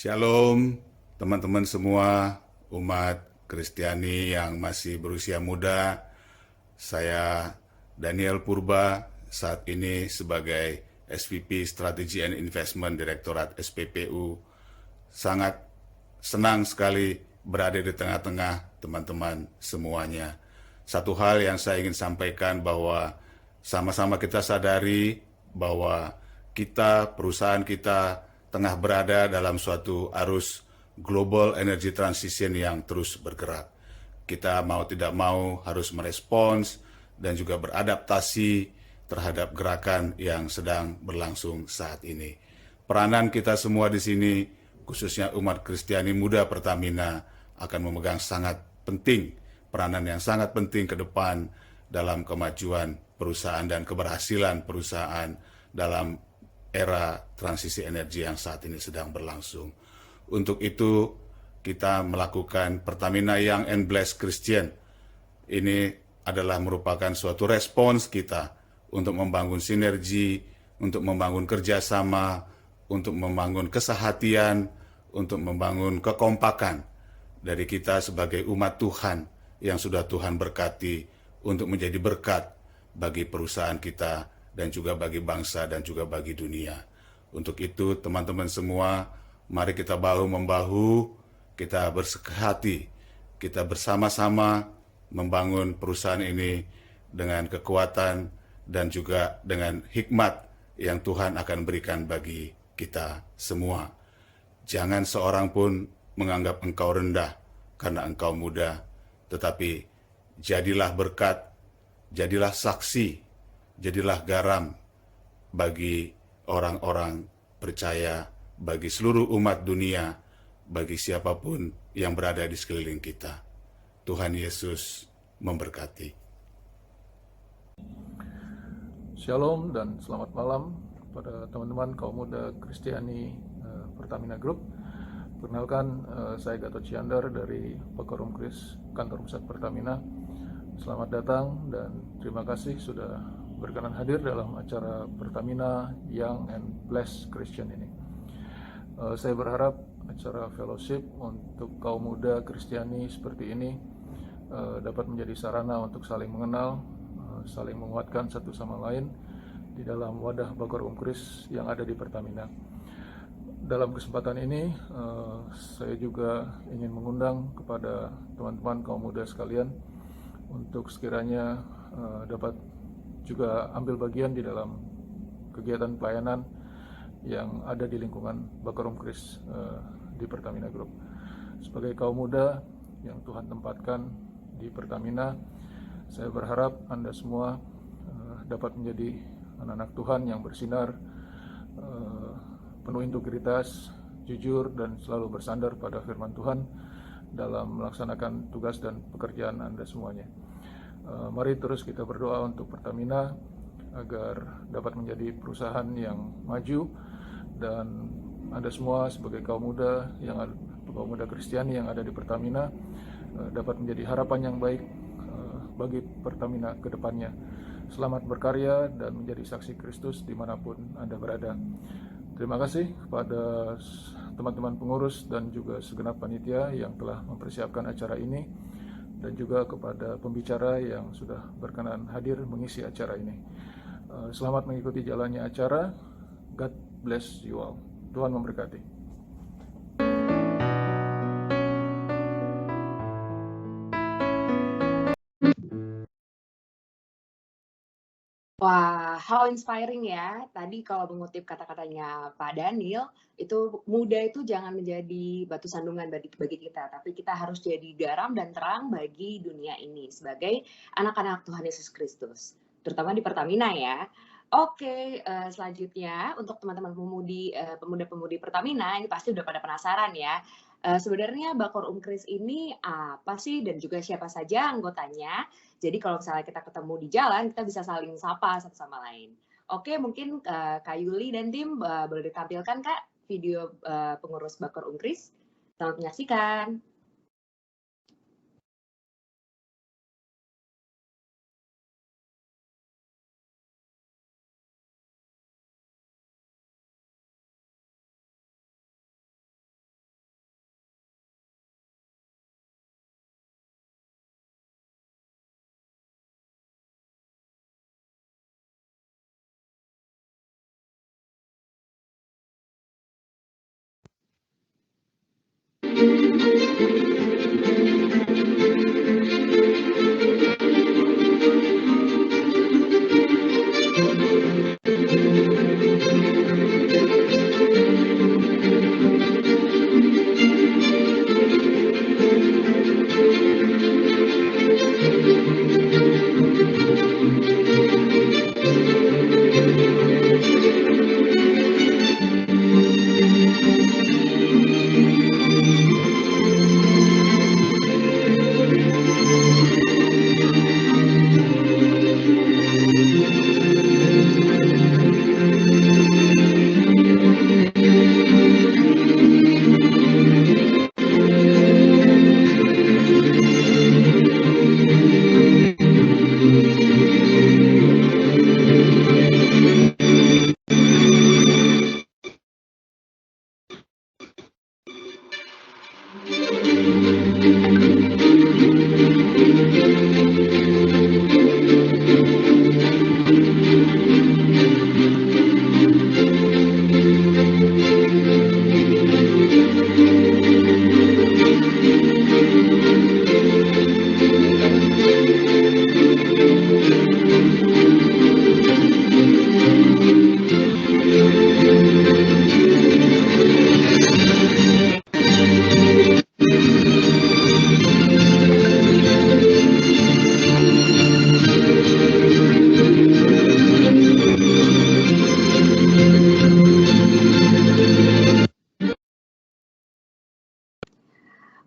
Shalom teman-teman semua, umat Kristiani yang masih berusia muda. Saya Daniel Purba, saat ini sebagai SVP Strategy and Investment Direktorat SPPU. Sangat senang sekali berada di tengah-tengah teman-teman semuanya. Satu hal yang saya ingin sampaikan bahwa sama-sama kita sadari bahwa perusahaan kita tengah berada dalam suatu arus global energy transition yang terus bergerak. Kita mau tidak mau harus merespons dan juga beradaptasi terhadap gerakan yang sedang berlangsung saat ini. Peranan kita semua di sini, khususnya umat Kristiani Muda Pertamina, akan memegang sangat penting, peranan yang sangat penting ke depan dalam kemajuan perusahaan dan keberhasilan perusahaan dalam era transisi energi yang saat ini sedang berlangsung. Untuk itu, kita melakukan Pertamina Young and Blessed Christian. Ini adalah merupakan suatu respons kita untuk membangun sinergi, untuk membangun kerjasama, untuk membangun kesehatian, untuk membangun kekompakan dari kita sebagai umat Tuhan yang sudah Tuhan berkati untuk menjadi berkat bagi perusahaan kita dan juga bagi bangsa dan juga bagi dunia. Untuk itu teman-teman semua, mari kita bahu-membahu, kita bersehati, kita bersama-sama membangun perusahaan ini dengan kekuatan dan juga dengan hikmat yang Tuhan akan berikan bagi kita semua. Jangan seorang pun menganggap engkau rendah karena engkau muda, tetapi jadilah berkat, jadilah saksi, jadilah garam bagi orang-orang percaya, bagi seluruh umat dunia, bagi siapapun yang berada di sekeliling kita. Tuhan Yesus memberkati. Shalom dan selamat malam pada teman-teman kaum muda Kristiani Pertamina Group. Perkenalkan, saya Gatot Ciandar dari Bakorum Kris, kantor pusat Pertamina. Selamat datang dan terima kasih sudah berkenan hadir dalam acara Pertamina Young and Blessed Christian ini. Saya berharap acara fellowship untuk kaum muda Kristiani seperti ini dapat menjadi sarana untuk saling mengenal, saling menguatkan satu sama lain di dalam wadah Bakorum Kris yang ada di Pertamina. Dalam kesempatan ini, saya juga ingin mengundang kepada teman-teman kaum muda sekalian untuk sekiranya dapat juga ambil bagian di dalam kegiatan pelayanan yang ada di lingkungan Bakorum Kris di Pertamina Group. Sebagai kaum muda yang Tuhan tempatkan di Pertamina, saya berharap Anda semua dapat menjadi anak-anak Tuhan yang bersinar, penuh integritas, jujur, dan selalu bersandar pada firman Tuhan dalam melaksanakan tugas dan pekerjaan Anda semuanya. Mari terus kita berdoa untuk Pertamina agar dapat menjadi perusahaan yang maju, dan Anda semua sebagai kaum muda Kristiani yang ada di Pertamina dapat menjadi harapan yang baik bagi Pertamina ke depannya. Selamat berkarya dan menjadi saksi Kristus dimanapun Anda berada. Terima kasih kepada teman-teman pengurus dan juga segenap panitia yang telah mempersiapkan acara ini, dan juga kepada pembicara yang sudah berkenan hadir mengisi acara ini. Selamat mengikuti jalannya acara. God bless you all. Tuhan memberkati. Wah, how inspiring ya. Tadi kalau mengutip kata-katanya Pak Daniel, itu muda itu jangan menjadi batu sandungan bagi kita, tapi kita harus jadi garam dan terang bagi dunia ini sebagai anak-anak Tuhan Yesus Kristus, terutama di Pertamina ya. Oke, selanjutnya untuk teman-teman pemuda-pemudi Pertamina, ini pasti udah pada penasaran ya. Sebenarnya Bakorum Kris ini apa sih dan juga siapa saja anggotanya? Jadi kalau misalnya kita ketemu di jalan, kita bisa saling sapa satu sama lain. Oke, mungkin Kak Yuli dan tim boleh ditampilkan Kak video pengurus Bakorum Kris. Selamat menyaksikan.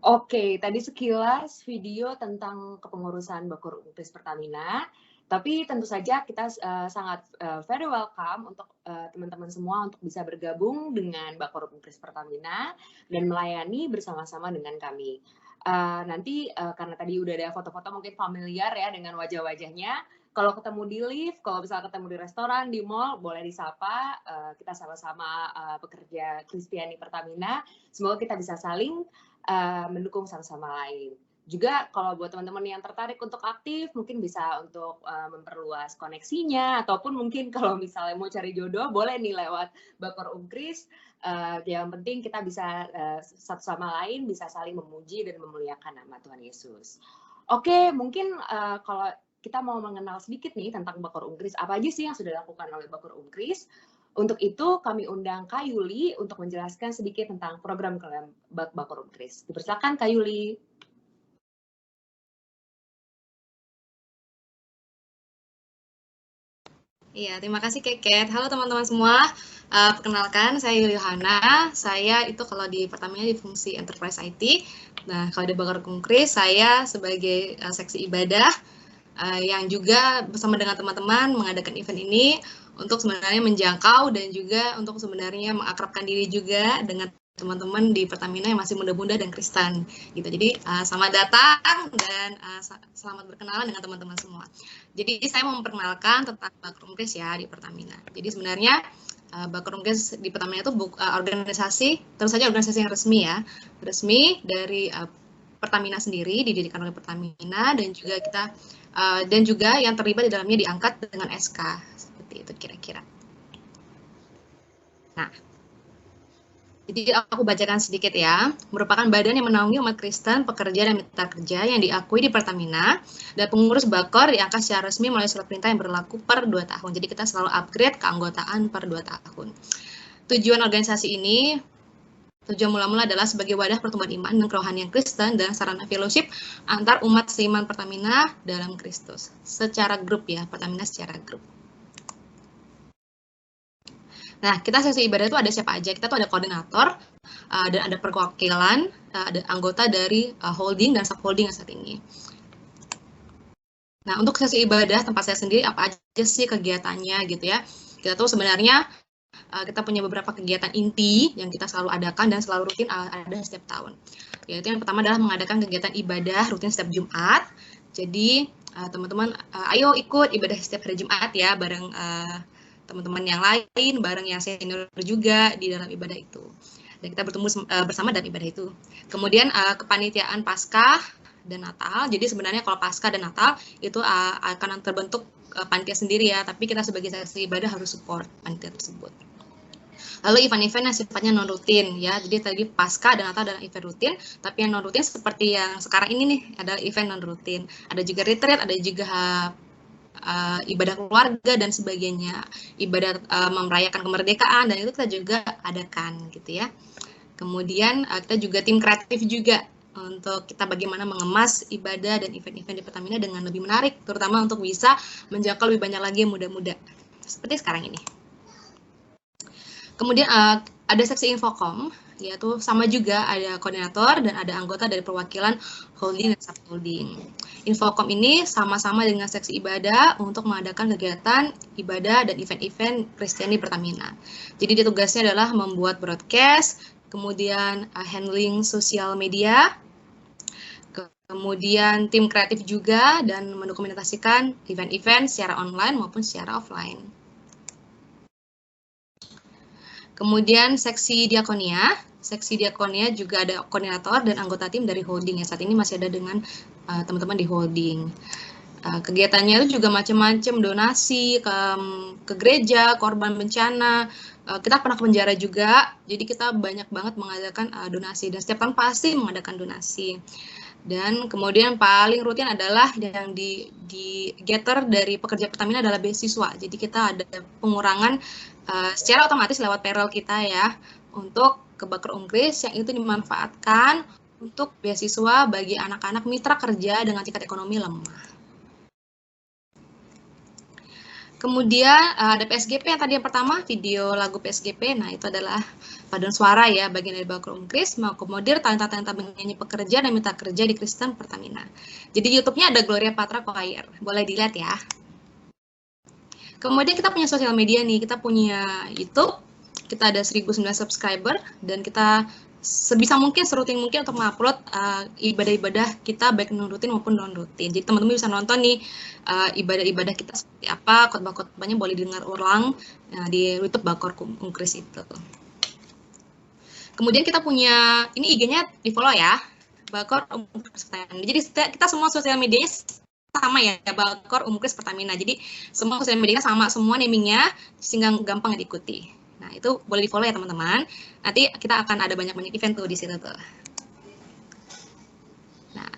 Oke, tadi sekilas video tentang kepengurusan Bakor Umpris Pertamina. Tapi tentu saja kita sangat very welcome untuk teman-teman semua untuk bisa bergabung dengan Bakor Umpris Pertamina dan melayani bersama-sama dengan kami. Nanti karena tadi udah ada foto-foto mungkin familiar ya dengan wajah-wajahnya. Kalau ketemu di lift, kalau misalnya ketemu di restoran, di mall, boleh disapa. Kita sama-sama pekerja Kristiani Pertamina. Semoga kita bisa saling mendukung satu sama lain. Juga kalau buat teman-teman yang tertarik untuk aktif, mungkin bisa untuk memperluas koneksinya, ataupun mungkin kalau misalnya mau cari jodoh, boleh nih lewat Bakor Umpris. Yang penting kita bisa satu sama lain bisa saling memuji dan memuliakan nama Tuhan Yesus. Oke, mungkin kalau kita mau mengenal sedikit nih tentang Bakor Umpris, apa aja sih yang sudah dilakukan oleh Bakor Umpris? Untuk itu kami undang Kak Yuli untuk menjelaskan sedikit tentang program Bakor Umpris. Dipersilakan Kak Yuli. Iya, terima kasih Keket. Halo teman-teman semua. Perkenalkan, saya Yuli Yohana. Saya itu kalau di Pertamina di fungsi Enterprise IT. Nah, kalau di Bakor Umpris, saya sebagai seksi ibadah yang juga bersama dengan teman-teman mengadakan event ini untuk sebenarnya menjangkau dan juga untuk sebenarnya mengakrabkan diri juga dengan teman-teman di Pertamina yang masih muda-muda dan Kristen gitu. Jadi selamat datang dan selamat berkenalan dengan teman-teman semua. Jadi saya mau memperkenalkan tentang Bakor Umpris ya di Pertamina. Jadi sebenarnya Bakor Umpris di Pertamina itu organisasi, tentu saja organisasi yang resmi ya, resmi dari Pertamina sendiri, didirikan oleh Pertamina dan juga kita dan juga yang terlibat di dalamnya diangkat dengan SK. Seperti itu kira-kira. Nah, jadi aku bacakan sedikit ya. Merupakan badan yang menaungi umat Kristen, pekerja dan mitra kerja yang diakui di Pertamina dan pengurus Bakor diangkat secara resmi melalui surat perintah yang berlaku per 2 tahun. Jadi kita selalu upgrade keanggotaan per 2 tahun. Tujuan organisasi ini, tujuan mula-mula adalah sebagai wadah pertumbuhan iman dan kerohanian Kristen dan sarana fellowship antar umat seiman Pertamina dalam Kristus. Secara grup ya, Pertamina secara grup. Nah, kita sesi ibadah itu ada siapa aja? Kita tuh ada koordinator, dan ada perwakilan, ada anggota dari holding dan subholding saat ini. Nah, untuk sesi ibadah tempat saya sendiri, apa aja sih kegiatannya gitu ya? Kita tuh sebenarnya kita punya beberapa kegiatan inti yang kita selalu adakan dan selalu rutin ada setiap tahun. Yaitu yang pertama adalah mengadakan kegiatan ibadah rutin setiap Jumat. Jadi teman-teman ayo ikut ibadah setiap hari Jumat ya bareng teman-teman yang lain, bareng yang senior juga di dalam ibadah itu. Dan kita bertemu bersama dalam ibadah itu. Kemudian kepanitiaan Paskah dan Natal. Jadi sebenarnya kalau Paskah dan Natal itu akan terbentuk panitia sendiri ya, tapi kita sebagai seksi ibadah harus support panitia tersebut. Lalu event-event yang sifatnya non-rutin ya, jadi tadi Pasca dan Natal adalah event rutin, tapi yang non-rutin seperti yang sekarang ini nih adalah event non-rutin. Ada juga retreat, ada juga ibadah keluarga dan sebagainya, ibadah merayakan kemerdekaan, dan itu kita juga adakan gitu ya. Kemudian kita juga tim kreatif juga untuk kita bagaimana mengemas ibadah dan event-event di Pertamina dengan lebih menarik, terutama untuk bisa menjangkau lebih banyak lagi yang muda-muda, seperti sekarang ini. Kemudian ada seksi infokom, yaitu sama juga ada koordinator dan ada anggota dari perwakilan holding dan subholding. Infokom ini sama-sama dengan seksi ibadah untuk mengadakan kegiatan ibadah dan event-event Kristiani Pertamina. Jadi tugasnya adalah membuat broadcast, kemudian handling sosial media, kemudian tim kreatif juga, dan mendokumentasikan event-event secara online maupun secara offline. Kemudian seksi diakonia juga ada koordinator dan anggota tim dari holding, yang saat ini masih ada dengan teman-teman di holding. Kegiatannya itu juga macam-macam, donasi ke gereja, korban bencana, kita pernah ke penjara juga, jadi kita banyak banget mengadakan donasi, dan setiap tahun pasti mengadakan donasi. Dan kemudian paling rutin adalah yang di gather dari pekerja Pertamina adalah beasiswa. Jadi kita ada pengurangan secara otomatis lewat payroll kita ya, untuk ke Bakor Unkris yang itu dimanfaatkan untuk beasiswa bagi anak-anak mitra kerja dengan tingkat ekonomi lemah. Kemudian ada PSGP yang tadi yang pertama, video lagu PSGP, nah itu adalah paduan suara ya, bagian dari Bakor Unkris, mengakomodir talenta-talenta penyanyi pekerja dan mitra kerja di Kristen Pertamina. Jadi YouTube-nya ada Gloria Patra Choir, boleh dilihat ya. Kemudian kita punya sosial media nih, kita punya YouTube, kita ada 1.009 subscriber, dan kita sebisa mungkin, serutin mungkin untuk mengupload ibadah-ibadah kita baik non-rutin maupun non-rutin. Jadi teman-teman bisa nonton nih ibadah-ibadah kita seperti apa, khotbah-khotbahnya boleh dengar ulang di YouTube Bakor Unkris itu. Kemudian kita punya, ini IG-nya di follow ya, Bakor Unkris Pertamina. Jadi kita semua sosial medianya sama ya, Bakor Unkris Pertamina. Jadi semua sosial medianya sama, semua namingnya, sehingga gampang diikuti. Nah, itu boleh di-follow ya teman-teman. Nanti kita akan ada banyak-banyak event tuh di situ tuh. Nah,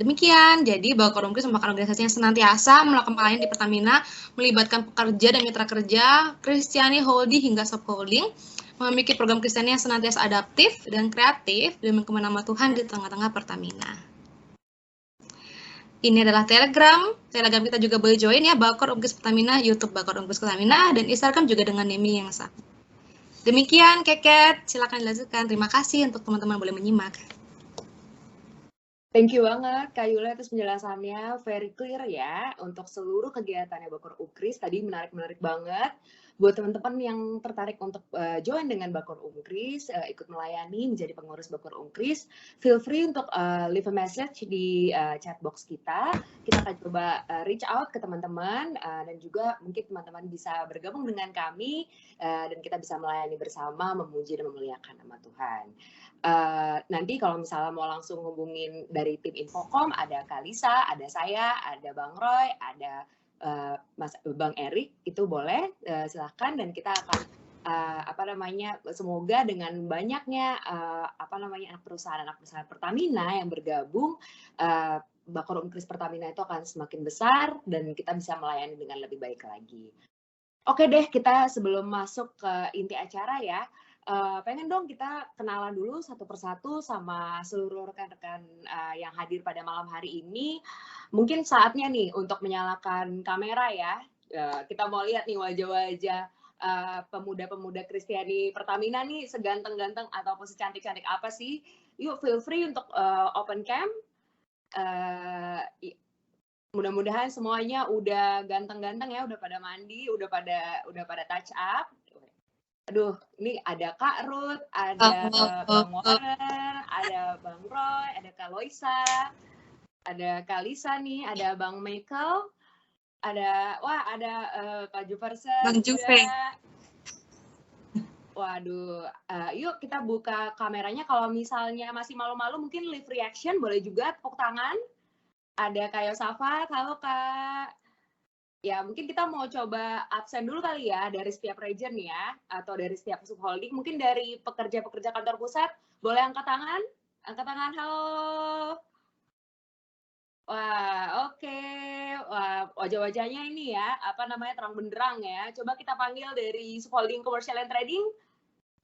demikian. Jadi Bakor Unkris merupakan organisasi yang senantiasa melakukan pelayanan di Pertamina, melibatkan pekerja dan mitra kerja, Kristiani holding hingga subholding, memiliki program Kristiani yang senantiasa adaptif dan kreatif demi kemenangan nama Tuhan di tengah-tengah Pertamina. Ini adalah Telegram kita juga boleh join ya, Bakor Unkris Pertamina, YouTube Bakor Unkris Pertamina, dan Instagram juga dengan naming yang sama. Demikian Keket, silakan dilanjutkan. Terima kasih untuk teman-teman boleh menyimak. Thank you banget Kak Yula atas penjelasannya, very clear ya untuk seluruh kegiatannya Bakor Unkris. Tadi menarik banget. Buat teman-teman yang tertarik untuk join dengan Bakor Unkris, ikut melayani menjadi pengurus Bakor Unkris, feel free untuk leave a message di chat box kita. Kita akan coba reach out ke teman-teman dan juga mungkin teman-teman bisa bergabung dengan kami dan kita bisa melayani bersama, memuji dan memuliakan nama Tuhan. Nanti kalau misalnya mau langsung hubungin dari tim Infokom, ada Kalisa, ada saya, ada Bang Roy, ada Mas Bang Erik, itu boleh silakan, dan kita akan semoga dengan banyaknya anak perusahaan Pertamina yang bergabung, Bakor Unkris Pertamina itu akan semakin besar dan kita bisa melayani dengan lebih baik lagi. Oke deh, kita sebelum masuk ke inti acara ya, pengen dong kita kenalan dulu satu persatu sama seluruh rekan-rekan yang hadir pada malam hari ini. Mungkin saatnya nih untuk menyalakan kamera ya. Kita mau lihat nih wajah-wajah pemuda-pemuda Kristiani Pertamina nih, seganteng-ganteng ataupun secantik-cantik apa sih. Yuk feel free untuk open cam. Mudah-mudahan semuanya udah ganteng-ganteng ya, udah pada mandi, udah pada touch up. Aduh, ini ada Kak Ruth, ada Bang Warren, ada Bang Roy, ada Kak Loisa, ada Kak Lisa nih, ada Bang Michael, ada Kak Juversen, Bang Juve. Waduh, yuk kita buka kameranya. Kalau misalnya masih malu-malu mungkin live reaction boleh juga, tepuk tangan. Ada Kak Yosafat, halo Kak. Ya, mungkin kita mau coba absen dulu kali ya dari setiap region ya, atau dari setiap subholding. Mungkin dari pekerja-pekerja kantor pusat, boleh angkat tangan? Angkat tangan, halo. Wah, oke. Wah, wajah-wajahnya ini ya, apa namanya, terang benderang ya. Coba kita panggil dari subholding commercial and trading.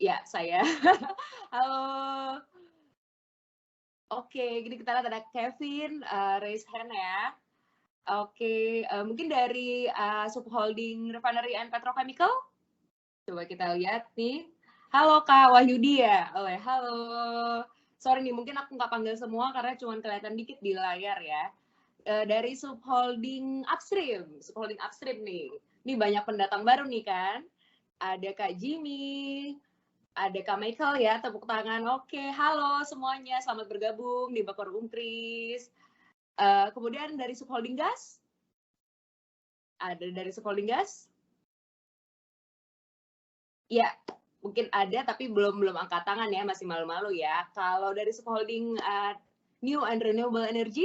Ya, saya. Halo. Oke, gini kita lihat ada Kevin, raise hand ya. Oke, mungkin dari subholding refinery and petrochemical. Coba kita lihat nih. Halo Kak Wahyudi ya. Oh, ya, halo. Sorry nih, mungkin aku nggak panggil semua karena cuma kelihatan dikit di layar ya. Dari subholding upstream nih. Ini banyak pendatang baru nih kan. Ada Kak Jimmy, ada Kak Michael ya, tepuk tangan. Oke, halo semuanya, selamat bergabung di Bakor Unkris. Kemudian dari subholding gas, ada dari subholding gas? Ya, mungkin ada tapi belum angkat tangan ya, masih malu-malu ya. Kalau dari subholding new and renewable energy?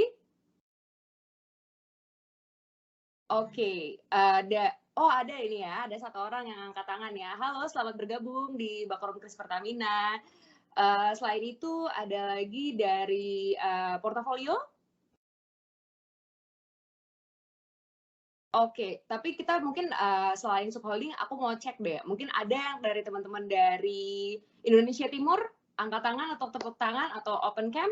Oke, ada ini ya, ada satu orang yang angkat tangan ya. Halo, selamat bergabung di Bakor Unkris Pertamina. Selain itu ada lagi dari portofolio. Oke, tapi kita mungkin selain subholding, aku mau cek deh. Mungkin ada yang dari teman-teman dari Indonesia Timur, angkat tangan atau tepuk tangan atau open cam?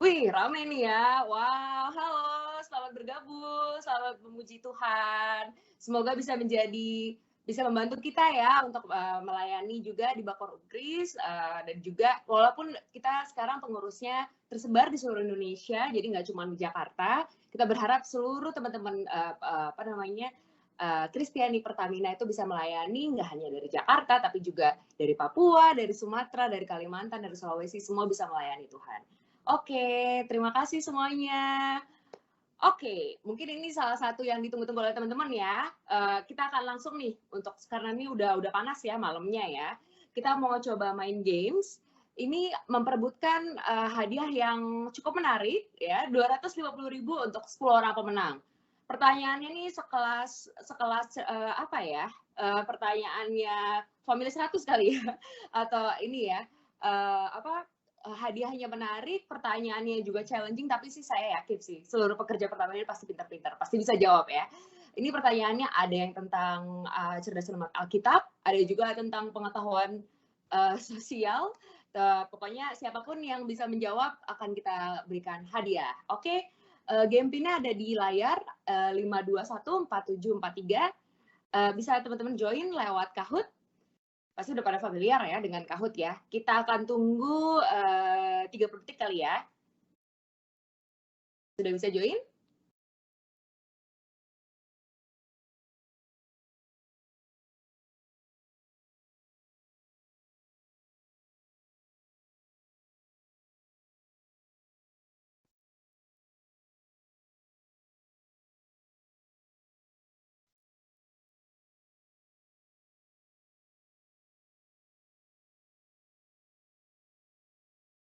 Wih, rame nih ya. Wow, halo, selamat bergabung, selamat memuji Tuhan. Semoga bisa membantu kita ya untuk melayani juga di Bakor Unkris dan juga walaupun kita sekarang pengurusnya tersebar di seluruh Indonesia, jadi nggak cuma di Jakarta. Kita berharap seluruh teman-teman Kristiani Pertamina itu bisa melayani nggak hanya dari Jakarta, tapi juga dari Papua, dari Sumatera, dari Kalimantan, dari Sulawesi, semua bisa melayani Tuhan. Oke, terima kasih semuanya. Oke, mungkin ini salah satu yang ditunggu-tunggu oleh teman-teman ya. Kita akan langsung nih karena ini udah panas ya malamnya ya. Kita mau coba main games. Ini memperebutkan hadiah yang cukup menarik ya, 250.000 untuk 10 orang pemenang. Pertanyaannya nih sekelas apa ya? Pertanyaannya Family 100 kali ya, atau ini ya hadiahnya menarik, pertanyaannya juga challenging, tapi sih saya yakin sih seluruh pekerja Pertamina pasti pintar-pintar, pasti bisa jawab ya. Ini pertanyaannya ada yang tentang cerdas cermat Alkitab, ada juga tentang pengetahuan sosial. Pokoknya siapapun yang bisa menjawab akan kita berikan hadiah. Oke, game pinnya ada di layar 5214743. Bisa teman-teman join lewat Kahoot. Pasti udah pada familiar ya dengan Kahoot ya. Kita akan tunggu 30 detik kali ya. Sudah bisa join?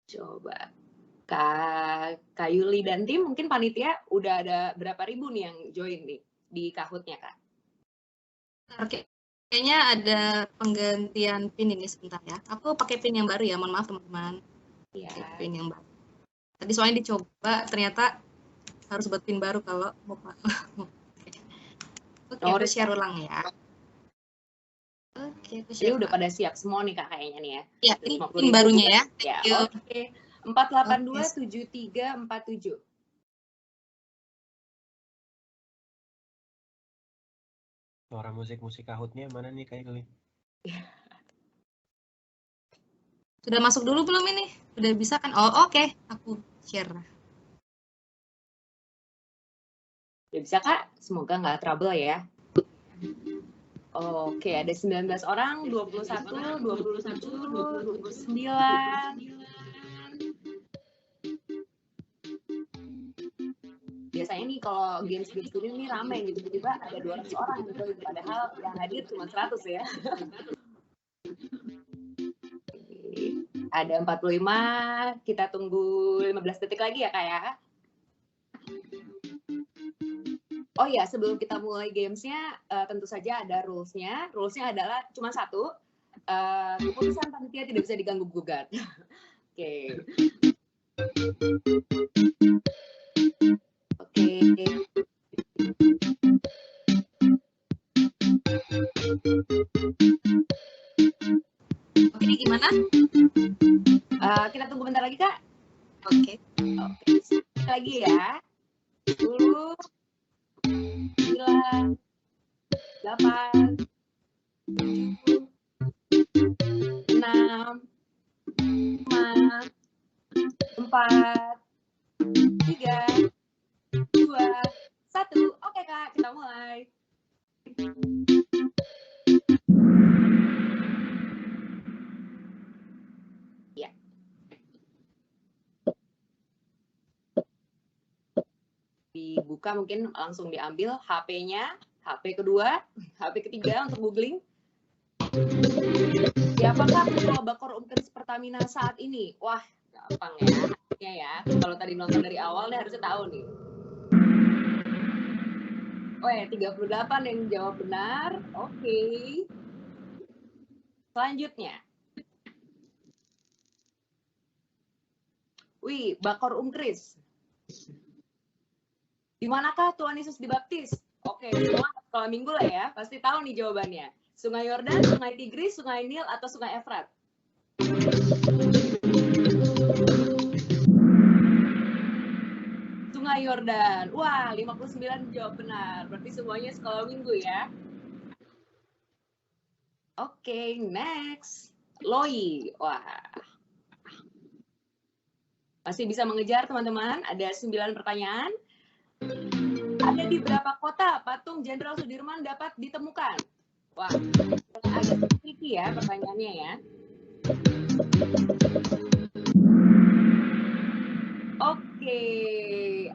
Coba. Kak Yuli dan tim mungkin panitia udah ada berapa ribu nih yang join nih di Kahoot-nya, Kak? Oke, kayaknya ada penggantian pin ini sebentar ya. Aku pakai pin yang baru ya, mohon maaf teman-teman. Iya. Pin yang baru. Tadi soalnya dicoba, ternyata harus buat pin baru kalau mau Oke, aku share ulang ya. Oke, aku share. Ini udah pada siap semua nih Kak kayaknya nih ya. Ya, ini pin barunya ya. Ya, oke. 4827347. Suara musik Kahoot-nya mana nih Kak Yuli? Sudah masuk dulu belum ini? Udah bisa kan? Oh, oke. Aku share. Udah bisa Kak? Semoga nggak trouble ya. Oke, ada 19 orang, 21, 29. Biasanya nih kalau games gini nih ramai gitu, tiba-tiba ada 200 orang gitu, padahal yang hadir cuma 100 ya. Ada 45, kita tunggu 15 detik lagi ya Kak ya. Oh ya, sebelum kita mulai gamesnya, tentu saja ada rules-nya. Rules-nya adalah cuma satu, keputusan panitia tidak bisa diganggu-gugat. Oke. Oke. Oke, gimana? Kita tunggu bentar lagi, Kak. Oke. Oke, sekali lagi ya. 10, 9, 8, 7, 6, 5, 4, 3, 2, 1. Oke, Kak, kita mulai. Ya. Dibuka, mungkin langsung diambil HP-nya, HP kedua, HP ketiga untuk googling. Siapakah ketua Bakor Umkris Pertamina saat ini? Wah, gampang ya. Kalau tadi nonton dari awal nih harusnya tahu nih. Oh ya, 38 yang jawab benar. Oke. Selanjutnya. Wih, Bakor Umkris. Di manakah Tuhan Yesus dibaptis? Oke, semua sekolah minggu lah ya. Pasti tahu nih jawabannya. Sungai Yordan, Sungai Tigris, Sungai Nil, atau Sungai Efrat? Sungai Yordan. Wah, 59 jawab benar. Berarti semuanya sekolah minggu ya. Oke, next. Loi. Wah. Masih bisa mengejar teman-teman. Ada 9 pertanyaan. Ada di berapa kota patung Jenderal Sudirman dapat ditemukan? Wah, agak tricky ya pertanyaannya ya. Oke,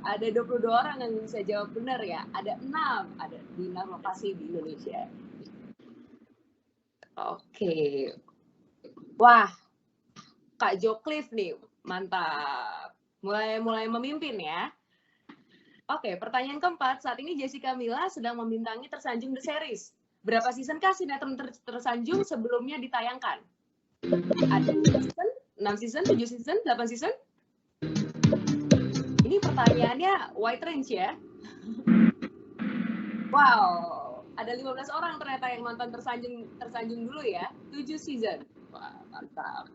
ada 22 orang yang bisa jawab benar ya. Ada 6, ada di 6 lokasi di Indonesia. Oke. Wah, Kak Jocliffe nih, mantap. Mulai memimpin ya. Oke, pertanyaan keempat. Saat ini Jessica Mila sedang membintangi Tersanjung The Series. Berapa season kah sinetron Tersanjung sebelumnya ditayangkan? Ada 5 season, 6 season, 7 season, 8 season? Ini pertanyaannya wide range ya. Wow, ada 15 orang ternyata yang nonton Tersanjung dulu ya. 7 season. Wah, mantap.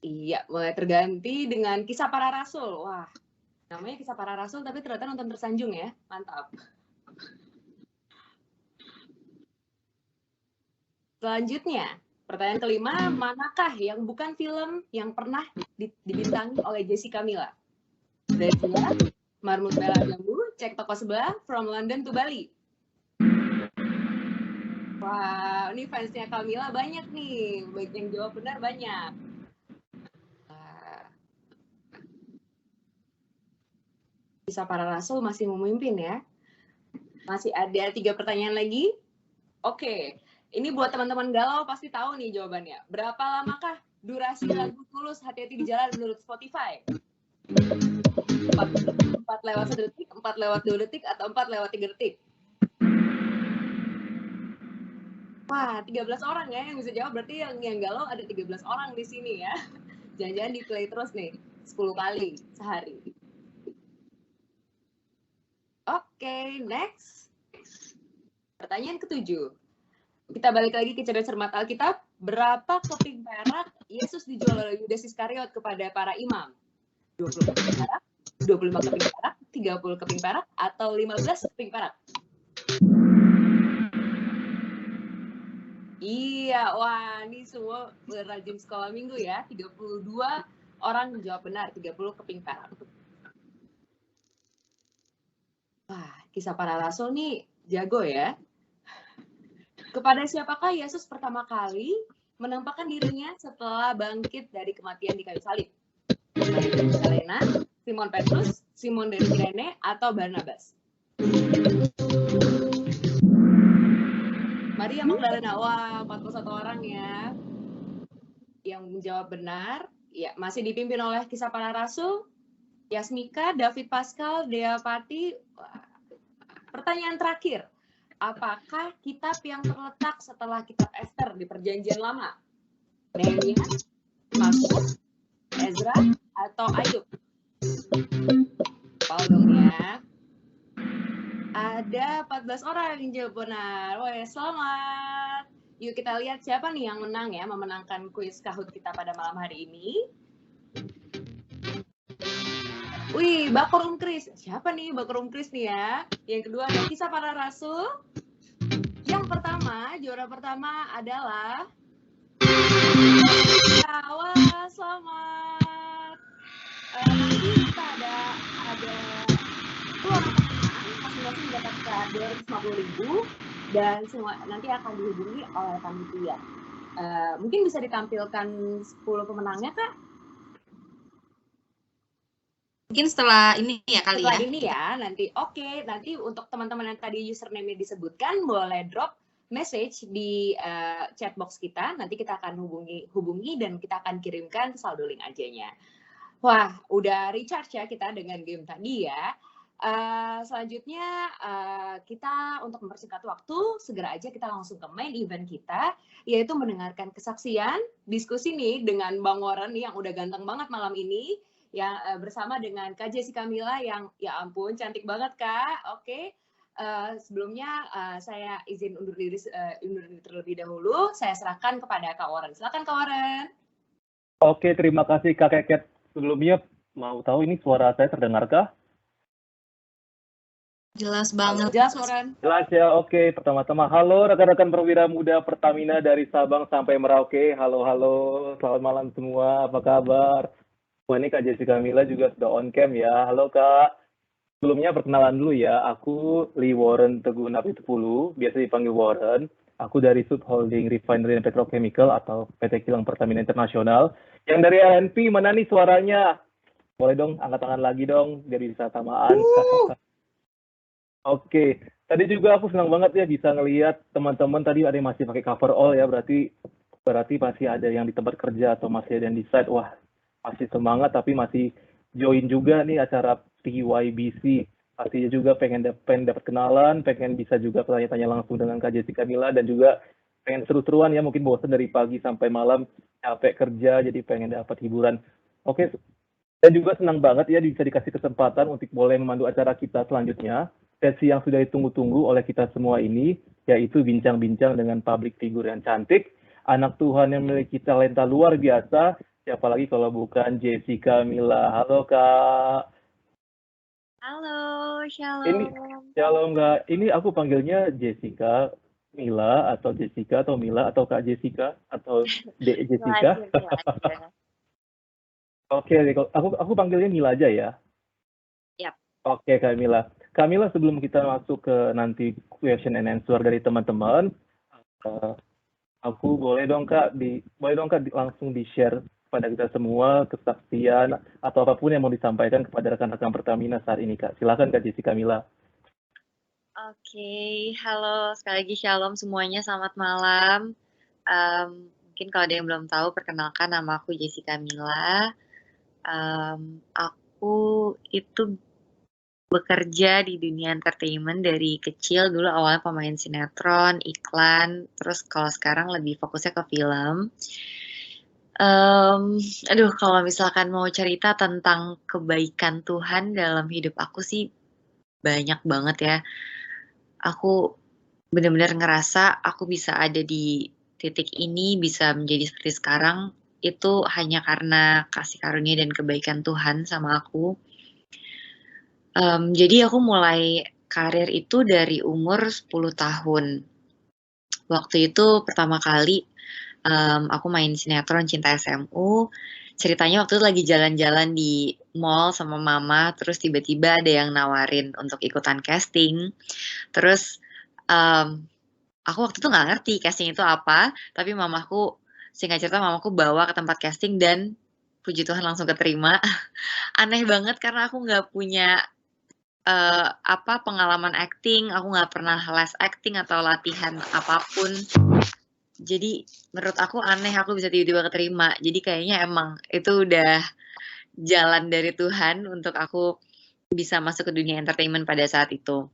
Iya, mulai terganti dengan Kisah Para Rasul. Wah, namanya Kisah Para Rasul tapi ternyata nonton Tersanjung ya. Mantap. Selanjutnya, pertanyaan kelima, manakah yang bukan film yang pernah dibintangi oleh Jessica Mila? Dracula, Marmut Bella Jambu, Cek Toko Sebelah, From London to Bali. Wah, ini fansnya Kamila banyak nih. Baik yang jawab benar banyak. Kisah Para Rasul masih memimpin ya. Masih ada 3 pertanyaan lagi. Oke. Ini buat teman-teman galau pasti tahu nih jawabannya. Berapa lamakah durasi lagu Tulus Hati-Hati di Jalan menurut Spotify? 4 lewat 1 detik, 4 lewat 2 detik, atau 4 lewat 3 detik? Wah, 13 orang ya yang bisa jawab. Berarti yang galau ada 13 orang di sini ya. Jangan-jangan di play terus nih. 10 kali sehari. Oke, next. Pertanyaan ke-7. Kita balik lagi ke cerdas cermat Alkitab. Berapa keping perak Yesus dijual oleh Yudas Iskariot kepada para imam? 20 keping perak, 25 keping perak, 30 keping perak, atau 15 keping perak? Iya, wah ini semua rajin sekolah minggu ya. 32 orang jawab benar, 30 keping perak. Wah, Kisah Para Rasul nih jago ya. Kepada siapakah Yesus pertama kali menampakkan dirinya setelah bangkit dari kematian di kayu salib? Magdalena, Simon Petrus, Simon dari Kirene, atau Barnabas? Maria Magdalena. Wah, 41 orang ya yang menjawab benar. Ya, masih dipimpin oleh Kisah Para Rasul. Yasmika, David Pascal, Dea Pati, pertanyaan terakhir. Apakah kitab yang terletak setelah kitab Ester di Perjanjian Lama? Nehemia, Mazmur, Ezra, atau Ayub? Tahu dong ya. Ada 14 orang yang jawab benar. Woi, selamat. Yuk kita lihat siapa nih yang menang ya, memenangkan kuis Kahoot kita pada malam hari ini. Wih, Bakorum Kris. Siapa nih Bakorum Kris nih ya? Yang kedua ada Kisah Para Rasul. Yang pertama, juara pertama adalah Wah, selamat. Nanti kita ada 2 orang pemenang, masing-masing mendapatkan 250.000 dan semua nanti akan dihubungi oleh panitia. Mungkin bisa ditampilkan 10 pemenangnya, Kak? Mungkin setelah ini ya kali Setelah ya. ini ya, nanti untuk teman-teman yang tadi username-nya disebutkan, boleh drop message di chat box kita, nanti kita akan hubungi dan kita akan kirimkan saldo link ajanya. Wah, udah recharge ya kita dengan game tadi ya. Selanjutnya kita untuk mempersingkat waktu, segera aja kita langsung ke main event kita, yaitu mendengarkan kesaksian, diskusi nih dengan Bang Warren yang udah ganteng banget malam ini, yang bersama dengan Kak Jessica Mila yang ya ampun cantik banget Kak. Oke. Sebelumnya saya izin undur diri terlebih dahulu. Saya serahkan kepada Kak Warren. Silakan Kak Warren. Oke, terima kasih Kak Keket. Sebelumnya mau tahu ini suara saya terdengarkah? Jelas banget. Jelas Warren. Jelas ya, oke. Pertama-tama, halo rekan-rekan perwira muda Pertamina dari Sabang sampai Merauke. Halo, selamat malam semua, apa kabar? Wah, ini Kak Jessica Mila juga sudah on cam ya. Halo Kak. Sebelumnya perkenalan dulu ya, aku Lee Warren Teguh Napitupulu, biasa dipanggil Warren. Aku dari Subholding Refinery and Petrochemical atau PT Kilang Pertamina Internasional. Yang dari RNP, mana nih suaranya? Boleh dong, angkat tangan lagi dong, biar bisa samaan. Oke, tadi juga aku senang banget ya bisa ngelihat teman-teman tadi ada yang masih pakai cover all ya, berarti masih ada yang di tempat kerja atau masih ada yang di site. Wah, masih semangat tapi masih join juga nih acara PYBC. Pastinya juga pengen dapat kenalan, pengen bisa juga tanya-tanya langsung dengan Kak Jessica Mila dan juga pengen seru-seruan ya, mungkin bosan dari pagi sampai malam capek kerja jadi pengen dapat hiburan. Oke, dan juga senang banget ya bisa dikasih kesempatan untuk boleh memandu acara kita selanjutnya. Sesi yang sudah ditunggu-tunggu oleh kita semua ini, yaitu bincang-bincang dengan public figure yang cantik, anak Tuhan yang memiliki talenta luar biasa, siapa lagi kalau bukan Jessica Mila. Halo Kak. Halo, shalom. Shalom Kak. Ini aku panggilnya Jessica Mila atau Mila atau Kak Jessica atau Dek Jessica. Oke, aku panggilnya Mila aja ya. Yap. Oke Kak Mila. Kak Mila, sebelum kita masuk ke nanti question and answer dari teman-teman, aku boleh dong Kak langsung di-share kepada kita semua kesaksian atau apapun yang mau disampaikan kepada rekan-rekan Pertamina saat ini Kak. Silakan Kak Jessica Mila. Oke, halo sekali lagi shalom semuanya, selamat malam. Mungkin kalau ada yang belum tahu, perkenalkan nama aku Jessica Mila. Aku itu bekerja di dunia entertainment dari kecil. Dulu awalnya pemain sinetron, iklan, terus kalau sekarang lebih fokusnya ke film. Kalau misalkan mau cerita tentang kebaikan Tuhan dalam hidup aku sih banyak banget ya. Aku benar-benar ngerasa aku bisa ada di titik ini, bisa menjadi seperti sekarang, itu hanya karena kasih karunia dan kebaikan Tuhan sama aku. Jadi aku mulai karir itu dari umur 10 tahun. Waktu itu pertama kali aku main sinetron Cinta SMU. Ceritanya waktu itu lagi jalan-jalan di mall sama mama, terus tiba-tiba ada yang nawarin untuk ikutan casting. Terus aku waktu itu nggak ngerti casting itu apa, tapi singkat cerita mamaku bawa ke tempat casting dan puji Tuhan langsung keterima. Aneh banget karena aku nggak punya pengalaman acting, aku nggak pernah les acting atau latihan apapun. Jadi menurut aku aneh aku bisa tiba-tiba keterima. Jadi kayaknya emang itu udah jalan dari Tuhan untuk aku bisa masuk ke dunia entertainment pada saat itu.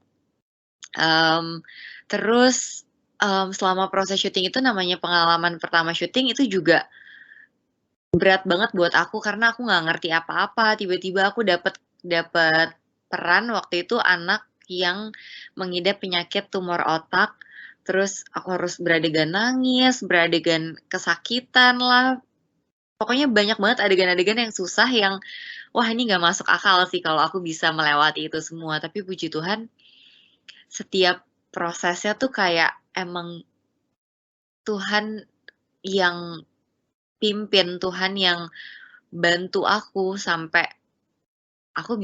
Terus, selama proses syuting itu namanya pengalaman pertama syuting itu juga berat banget buat aku karena aku nggak ngerti apa-apa, tiba-tiba aku dapet peran waktu itu anak yang mengidap penyakit tumor otak, terus aku harus beradegan nangis, beradegan kesakitan lah, pokoknya banyak banget adegan-adegan yang susah yang, wah ini nggak masuk akal sih kalau aku bisa melewati itu semua. Tapi puji Tuhan, setiap prosesnya tuh kayak emang Tuhan yang pimpin, Tuhan yang bantu aku sampai aku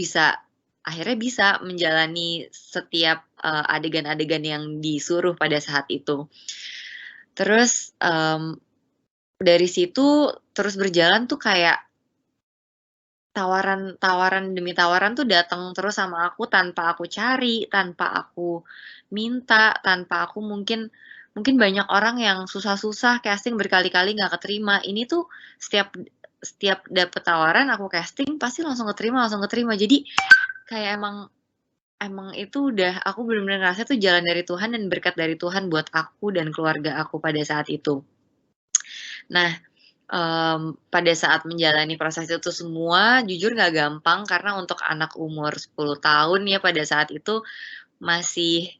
akhirnya bisa menjalani setiap, adegan-adegan yang disuruh pada saat itu. Terus, dari situ terus berjalan tuh kayak tawaran demi tawaran tuh datang terus sama aku tanpa aku cari, tanpa aku minta, tanpa aku mungkin banyak orang yang susah-susah casting berkali-kali nggak keterima. Ini tuh setiap dapet tawaran aku casting pasti langsung keterima. Jadi kayak emang itu udah aku bener-bener ngerasa tuh jalan dari Tuhan dan berkat dari Tuhan buat aku dan keluarga aku pada saat itu. Nah, pada saat menjalani proses itu semua, jujur nggak gampang karena untuk anak umur 10 tahun ya pada saat itu masih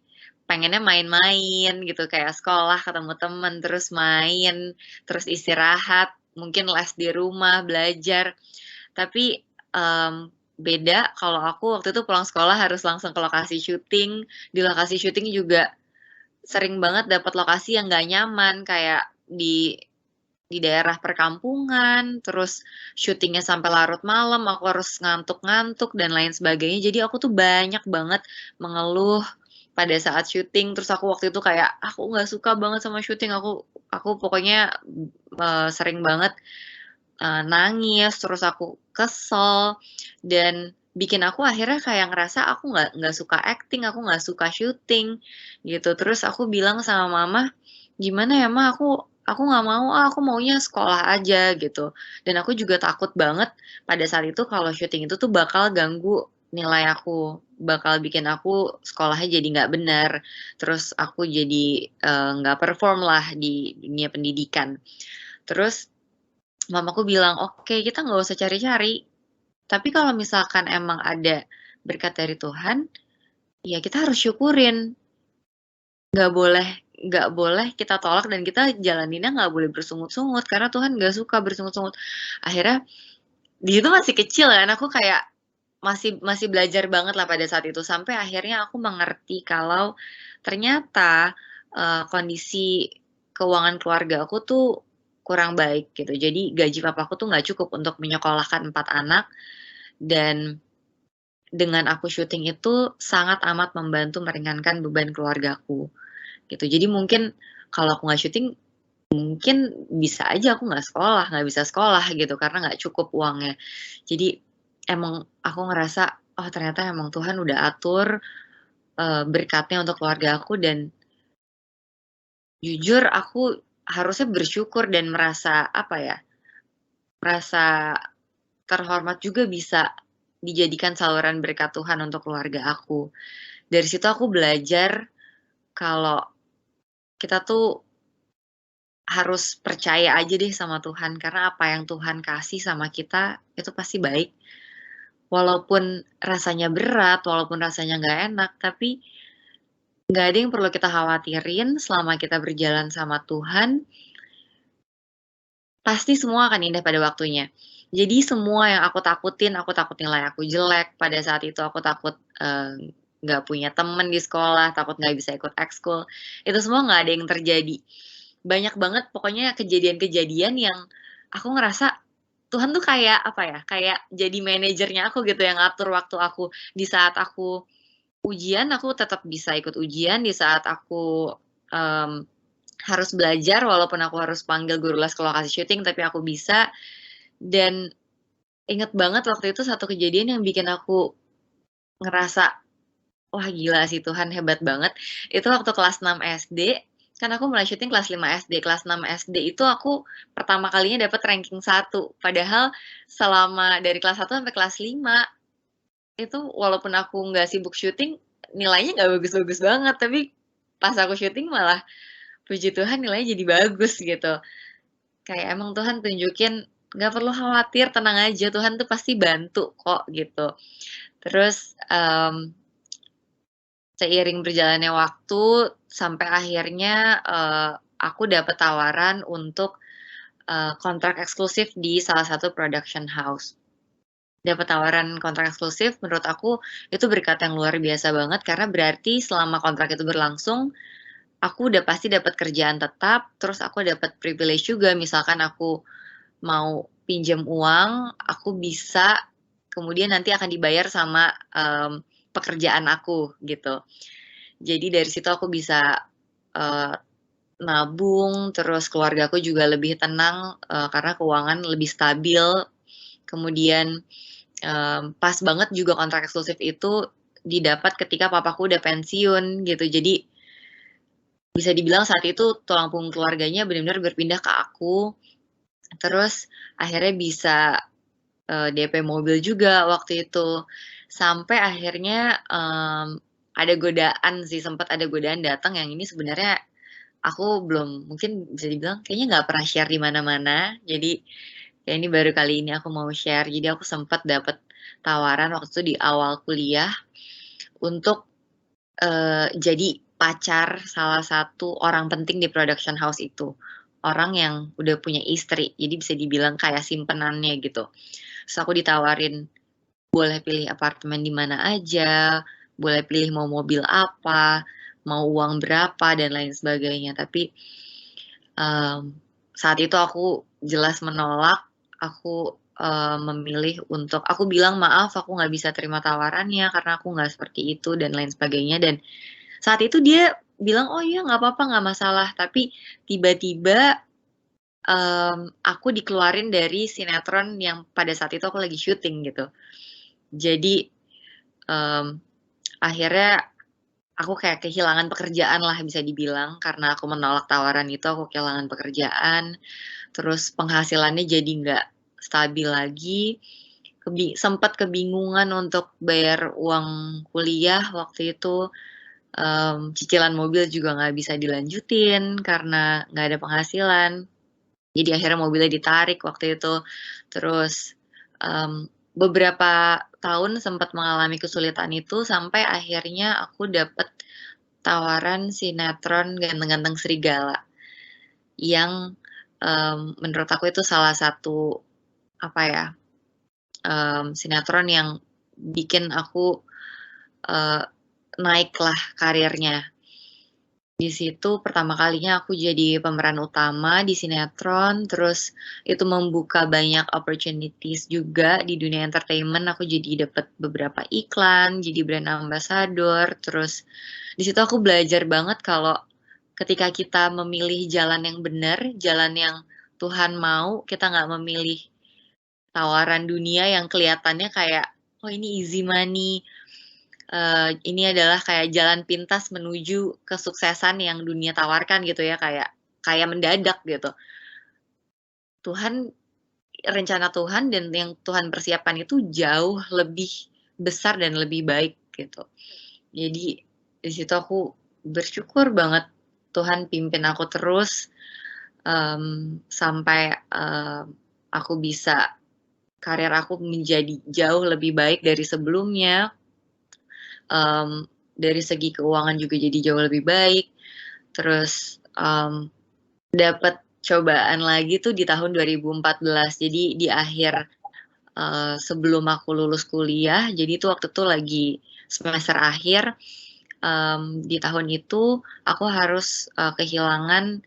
pengennya main-main gitu, kayak sekolah, ketemu temen, terus main, terus istirahat, mungkin les di rumah, belajar. Tapi, beda kalau aku waktu itu pulang sekolah harus langsung ke lokasi syuting, di lokasi syuting juga sering banget dapat lokasi yang nggak nyaman, kayak di daerah perkampungan, terus syutingnya sampai larut malam, aku harus ngantuk-ngantuk dan lain sebagainya. Jadi aku tuh banyak banget mengeluh pada saat syuting. Terus aku waktu itu kayak, aku nggak suka banget sama syuting. Aku pokoknya sering banget nangis, terus aku kesel dan bikin aku akhirnya kayak ngerasa aku nggak suka acting, aku nggak suka syuting gitu. Terus aku bilang sama mama, gimana ya Ma, aku nggak mau, aku maunya sekolah aja gitu. Dan aku juga takut banget pada saat itu kalau syuting itu tuh bakal ganggu nilai aku, bakal bikin aku sekolahnya jadi nggak benar, terus aku jadi nggak perform lah di dunia pendidikan. Terus mamaku bilang, oke kita nggak usah cari-cari, tapi kalau misalkan emang ada berkat dari Tuhan, ya kita harus syukurin. Nggak boleh kita tolak dan kita jalaninnya nggak boleh bersungut-sungut karena Tuhan nggak suka bersungut-sungut. Akhirnya di situ masih kecil kan, aku kayak masih belajar banget lah pada saat itu sampai akhirnya aku mengerti kalau ternyata kondisi keuangan keluarga aku tuh kurang baik gitu. Jadi gaji papaku tuh nggak cukup untuk menyekolahkan 4 anak dan dengan aku syuting itu sangat amat membantu meringankan beban keluargaku gitu. Jadi mungkin kalau aku nggak syuting, mungkin bisa aja aku nggak bisa sekolah gitu karena nggak cukup uangnya. Jadi emang aku ngerasa, oh ternyata emang Tuhan udah atur berkatnya untuk keluarga aku dan jujur aku harusnya bersyukur dan merasa merasa terhormat juga bisa dijadikan saluran berkat Tuhan untuk keluarga aku. Dari situ aku belajar kalau kita tuh harus percaya aja deh sama Tuhan, karena apa yang Tuhan kasih sama kita itu pasti baik. Walaupun rasanya berat, walaupun rasanya nggak enak, tapi nggak ada yang perlu kita khawatirin selama kita berjalan sama Tuhan. Pasti semua akan indah pada waktunya. Jadi semua yang aku takut nilai aku jelek, pada saat itu aku takut nggak punya temen di sekolah, takut nggak bisa ikut ekskul, itu semua nggak ada yang terjadi. Banyak banget pokoknya kejadian-kejadian yang aku ngerasa Tuhan tuh kayak kayak jadi manajernya aku gitu yang ngatur waktu aku. Di saat aku ujian, aku tetap bisa ikut ujian, di saat aku harus belajar walaupun aku harus panggil guru les ke lokasi syuting tapi aku bisa. Dan inget banget waktu itu satu kejadian yang bikin aku ngerasa, wah gila sih Tuhan hebat banget. Itu waktu kelas 6 SD, Kan aku mulai syuting kelas 5 SD, kelas 6 SD itu aku pertama kalinya dapat ranking 1. Padahal selama dari kelas 1 sampai kelas 5 itu walaupun aku nggak sibuk syuting, nilainya nggak bagus-bagus banget, tapi pas aku syuting malah puji Tuhan nilainya jadi bagus gitu. Kayak emang Tuhan tunjukin nggak perlu khawatir, tenang aja, Tuhan tuh pasti bantu kok gitu. Terus seiring berjalannya waktu sampai akhirnya aku dapat tawaran untuk kontrak eksklusif di salah satu production house. Dapat tawaran kontrak eksklusif, menurut aku itu berkat yang luar biasa banget karena berarti selama kontrak itu berlangsung, aku udah pasti dapat kerjaan tetap, terus aku dapat privilege juga, misalkan aku mau pinjam uang, aku bisa kemudian nanti akan dibayar sama pekerjaan aku gitu. Jadi dari situ aku bisa nabung, terus keluargaku juga lebih tenang karena keuangan lebih stabil. Kemudian pas banget juga kontrak eksklusif itu didapat ketika papaku udah pensiun gitu. Jadi bisa dibilang saat itu tulang punggung keluarganya benar-benar berpindah ke aku. Terus akhirnya bisa DP mobil juga waktu itu. Sampai akhirnya ada godaan sih, sempat ada godaan datang yang ini sebenarnya aku belum, mungkin bisa dibilang kayaknya nggak pernah share di mana-mana. Jadi kayak ini baru kali ini aku mau share. Jadi aku sempat dapat tawaran waktu itu di awal kuliah untuk jadi pacar salah satu orang penting di production house itu. Orang yang udah punya istri, jadi bisa dibilang kayak simpenannya gitu. Terus aku ditawarin boleh pilih apartemen di mana aja, boleh pilih mau mobil apa, mau uang berapa dan lain sebagainya. Tapi saat itu aku jelas menolak. Aku memilih untuk aku bilang maaf, aku nggak bisa terima tawarannya karena aku nggak seperti itu dan lain sebagainya. Dan saat itu dia bilang oh iya nggak apa-apa, nggak masalah. Tapi tiba-tiba aku dikeluarin dari sinetron yang pada saat itu aku lagi syuting gitu. Jadi akhirnya aku kayak kehilangan pekerjaan lah bisa dibilang karena aku menolak tawaran itu, aku kehilangan pekerjaan. Terus penghasilannya jadi nggak stabil lagi. Sempat kebingungan untuk bayar uang kuliah waktu itu. Cicilan mobil juga nggak bisa dilanjutin karena nggak ada penghasilan. Jadi akhirnya mobilnya ditarik waktu itu. Terus beberapa tahun sempat mengalami kesulitan itu sampai akhirnya aku dapat tawaran sinetron Ganteng-Ganteng Serigala yang menurut aku itu salah satu apa ya sinetron yang bikin aku naiklah karirnya. Di situ pertama kalinya aku jadi pemeran utama di sinetron, terus itu membuka banyak opportunities juga di dunia entertainment. Aku jadi dapat beberapa iklan, jadi brand ambassador, terus di situ aku belajar banget kalau ketika kita memilih jalan yang benar, jalan yang Tuhan mau, kita nggak memilih tawaran dunia yang kelihatannya kayak, oh ini easy money, ini adalah kayak jalan pintas menuju kesuksesan yang dunia tawarkan gitu ya, kayak mendadak gitu. Rencana Tuhan dan yang Tuhan persiapkan itu jauh lebih besar dan lebih baik gitu. Jadi di situ aku bersyukur banget Tuhan pimpin aku terus sampai aku bisa karir aku menjadi jauh lebih baik dari sebelumnya. Dari segi keuangan juga jadi jauh lebih baik. Terus dapat cobaan lagi tuh di tahun 2014. Jadi di akhir sebelum aku lulus kuliah, jadi itu waktu itu lagi semester akhir. Di tahun itu aku harus kehilangan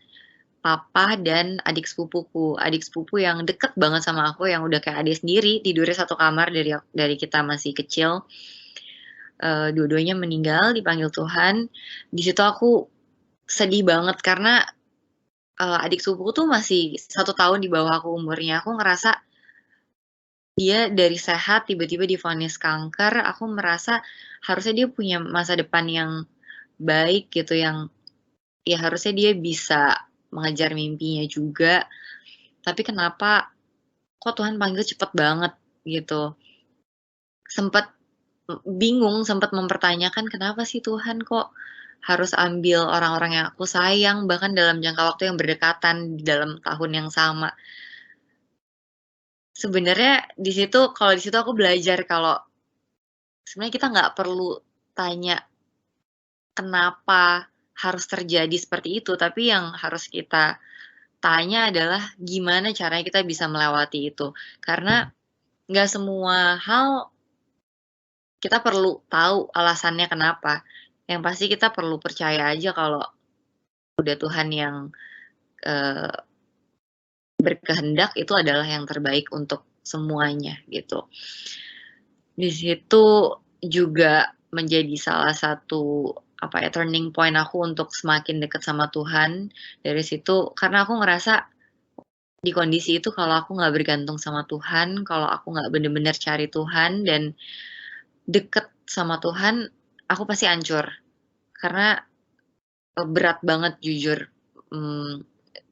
papa dan adik sepupuku. Adik sepupu yang deket banget sama aku, yang udah kayak adik sendiri, tidurnya satu kamar dari kita masih kecil. Dua-duanya meninggal, dipanggil Tuhan. Di situ aku sedih banget karena adik sepupuku tuh masih 1 tahun di bawah aku umurnya. Aku ngerasa dia dari sehat tiba-tiba divonis kanker. Aku merasa harusnya dia punya masa depan yang baik gitu, yang ya harusnya dia bisa mengejar mimpinya juga, tapi kenapa kok Tuhan panggil cepet banget gitu. Sempet bingung, sempet mempertanyakan kenapa sih Tuhan kok harus ambil orang-orang yang aku sayang, bahkan dalam jangka waktu yang berdekatan di dalam tahun yang sama. Sebenarnya kalau di situ aku belajar kalau sebenarnya kita nggak perlu tanya kenapa harus terjadi seperti itu, tapi yang harus kita tanya adalah gimana caranya kita bisa melewati itu. Karena nggak semua hal kita perlu tahu alasannya kenapa. Yang pasti kita perlu percaya aja kalau udah Tuhan yang berkehendak itu adalah yang terbaik untuk semuanya gitu. Di situ juga menjadi salah satu turning point aku untuk semakin dekat sama Tuhan. Dari situ karena aku ngerasa di kondisi itu kalau aku nggak bergantung sama Tuhan, kalau aku nggak bener-bener cari Tuhan dan deket sama Tuhan, aku pasti hancur. Karena berat banget jujur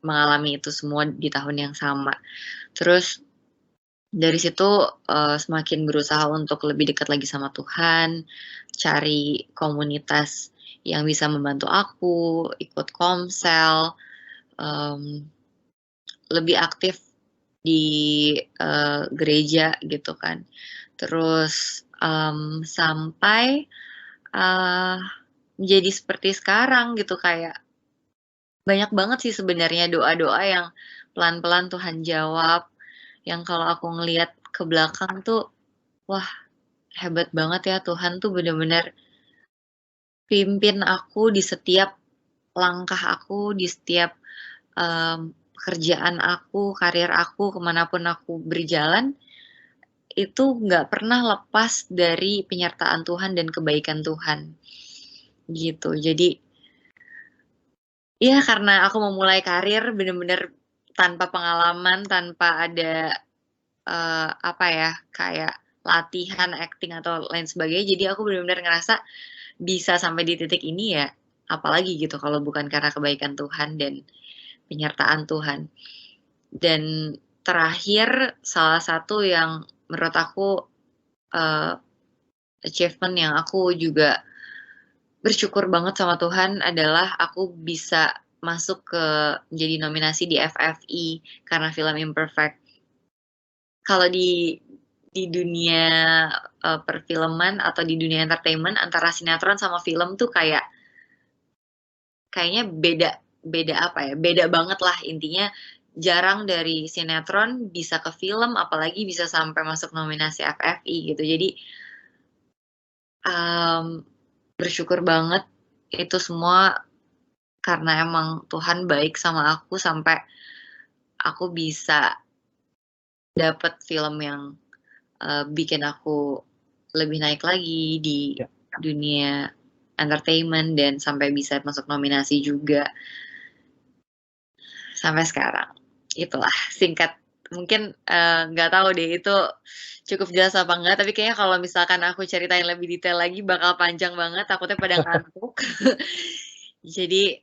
mengalami itu semua di tahun yang sama. Terus dari situ semakin berusaha untuk lebih dekat lagi sama Tuhan, cari komunitas yang bisa membantu aku, ikut komsel, lebih aktif di gereja gitu kan. Terus sampai menjadi seperti sekarang gitu, kayak banyak banget sih sebenarnya doa-doa yang pelan-pelan Tuhan jawab, yang kalau aku ngelihat ke belakang tuh, wah hebat banget ya Tuhan tuh bener-bener pimpin aku di setiap langkah aku, di setiap pekerjaan aku, karir aku, kemanapun aku berjalan, itu nggak pernah lepas dari penyertaan Tuhan dan kebaikan Tuhan. Gitu. Jadi, ya karena aku memulai karir bener-bener tanpa pengalaman, tanpa ada kayak latihan acting atau lain sebagainya. Jadi aku benar-benar ngerasa bisa sampai di titik ini ya, apalagi gitu kalau bukan karena kebaikan Tuhan dan penyertaan Tuhan. Dan terakhir salah satu yang menurut aku achievement yang aku juga bersyukur banget sama Tuhan adalah aku bisa masuk ke menjadi nominasi di FFI karena film Imperfect. Kalau di dunia perfilman atau di dunia entertainment antara sinetron sama film tuh kayaknya beda banget lah intinya. Jarang dari sinetron bisa ke film, apalagi bisa sampai masuk nominasi FFI gitu. Jadi bersyukur banget itu semua karena emang Tuhan baik sama aku sampai aku bisa dapet film yang bikin aku lebih naik lagi di dunia entertainment dan sampai bisa masuk nominasi juga sampai sekarang. Itulah singkat, mungkin nggak tahu deh itu cukup jelas apa enggak, tapi kayaknya kalau misalkan aku ceritain lebih detail lagi bakal panjang banget, takutnya pada ngantuk. Jadi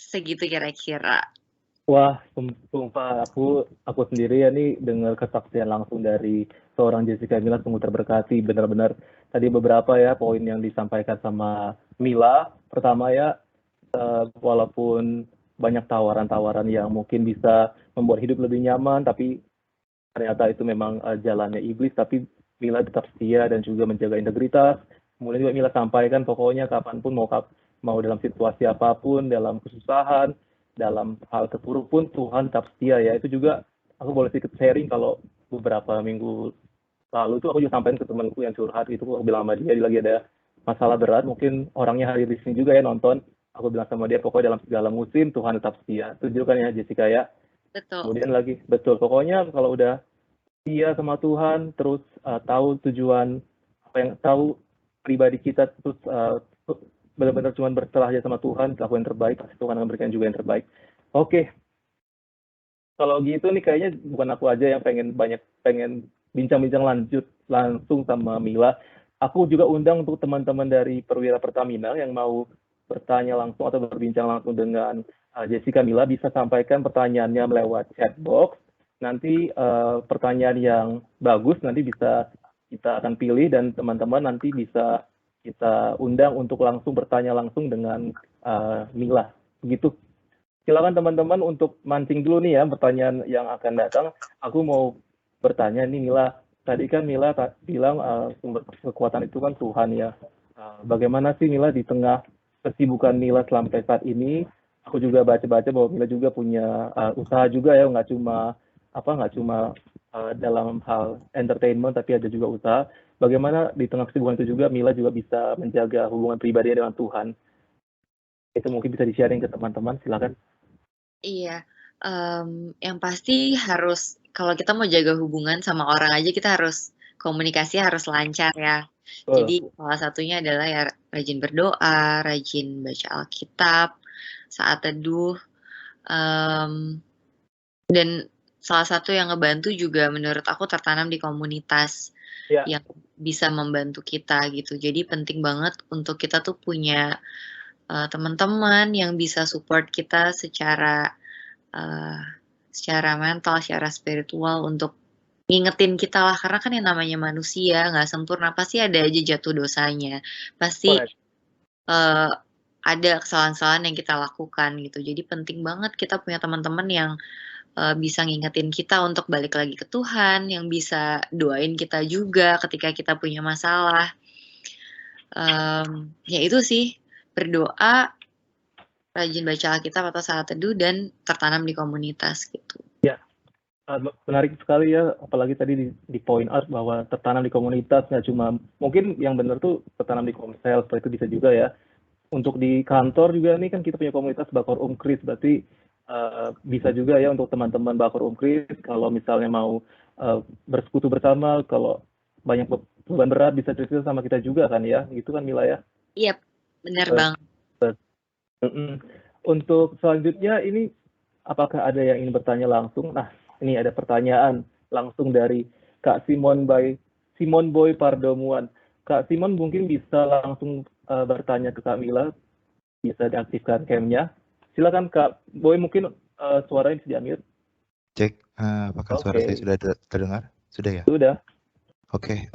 segitu kira-kira. Wah, sumpah aku sendiri ya nih dengar kesaksian langsung dari seorang Jessica Mila, sungguh terberkati. Benar-benar tadi beberapa ya poin yang disampaikan sama Mila. Pertama ya, walaupun banyak tawaran-tawaran yang mungkin bisa membuat hidup lebih nyaman, tapi ternyata itu memang jalannya iblis, tapi Mila tetap setia dan juga menjaga integritas. Kemudian juga Mila sampaikan pokoknya kapanpun mau dalam situasi apapun, dalam kesusahan, dalam hal terpuruk pun Tuhan tetap setia ya. Itu juga aku boleh sedikit sharing kalau beberapa minggu lalu itu aku juga sampaikan ke temanku yang curhat itu, aku bilang sama dia lagi ada masalah berat, mungkin orangnya hari di sini juga ya nonton. Aku bilang sama dia pokoknya dalam segala musim Tuhan tetap setia. Setuju kan ya Jessica ya? Betul. Kemudian lagi betul, pokoknya kalau udah setia sama Tuhan, terus tahu tujuan apa yang tahu pribadi kita, terus benar-benar cuma berserah aja sama Tuhan, lakukan yang terbaik, pasti Tuhan akan berikan juga yang terbaik. Oke. Kalau gitu nih kayaknya bukan aku aja yang pengen bincang-bincang langsung sama Mila. Aku juga undang untuk teman-teman dari Perwira Pertamina yang mau bertanya langsung atau berbincang langsung dengan Jessica Mila, bisa sampaikan pertanyaannya melewat chat box. Nanti pertanyaan yang bagus nanti bisa kita akan pilih dan teman-teman nanti bisa kita undang untuk langsung bertanya langsung dengan Mila. Begitu. Silakan teman-teman untuk mancing dulu nih ya pertanyaan yang akan datang. Aku mau bertanya nih Mila. Tadi kan Mila bilang sumber kekuatan itu kan Tuhan ya. Bagaimana sih Mila di tengah kesibukan Mila sampai saat ini? Aku juga baca-baca bahwa Mila juga punya usaha juga ya, nggak cuma dalam hal entertainment, tapi ada juga usaha. Bagaimana di tengah kesibukan itu juga Mila juga bisa menjaga hubungan pribadi dengan Tuhan? Itu mungkin bisa di-sharing ke teman-teman, silakan. Iya, yang pasti harus kalau kita mau jaga hubungan sama orang aja kita harus komunikasi harus lancar ya. Jadi salah satunya adalah ya rajin berdoa, rajin baca Alkitab, saat teduh, dan salah satu yang ngebantu juga menurut aku tertanam di komunitas yang bisa membantu kita gitu. Jadi penting banget untuk kita tuh punya teman-teman yang bisa support kita secara mental, secara spiritual untuk ngingetin kita lah, karena kan yang namanya manusia nggak sempurna, pasti ada aja jatuh dosanya, pasti ada kesalahan-kesalahan yang kita lakukan gitu. Jadi penting banget kita punya teman-teman yang bisa ngingetin kita untuk balik lagi ke Tuhan, yang bisa doain kita juga ketika kita punya masalah. Ya itu sih, berdoa, rajin baca Alkitab atau saat teduh, dan tertanam di komunitas gitu. Ya, menarik sekali ya, apalagi tadi di point out bahwa tertanam di komunitas, nggak cuma, mungkin yang benar tuh tertanam di komsel, seperti itu bisa juga ya. Untuk di kantor juga nih kan kita punya komunitas Bakor Kris, berarti bisa juga ya untuk teman-teman Bakor Kris, kalau misalnya mau bersekutu bersama, kalau banyak beban berat bisa cerita sama kita juga kan ya, gitu kan Mila ya? Iya, benar banget. Untuk selanjutnya ini, apakah ada yang ingin bertanya langsung? Nah, ini ada pertanyaan langsung dari Kak Simon Boy Pardomuan. Kak Simon mungkin bisa langsung bertanya ke Kak Mila, bisa diaktifkan cam-nya. Silakan Kak Boy, mungkin suaranya bisa di-unmute. Cek, apakah suara saya sudah terdengar? Sudah ya? Sudah. Oke,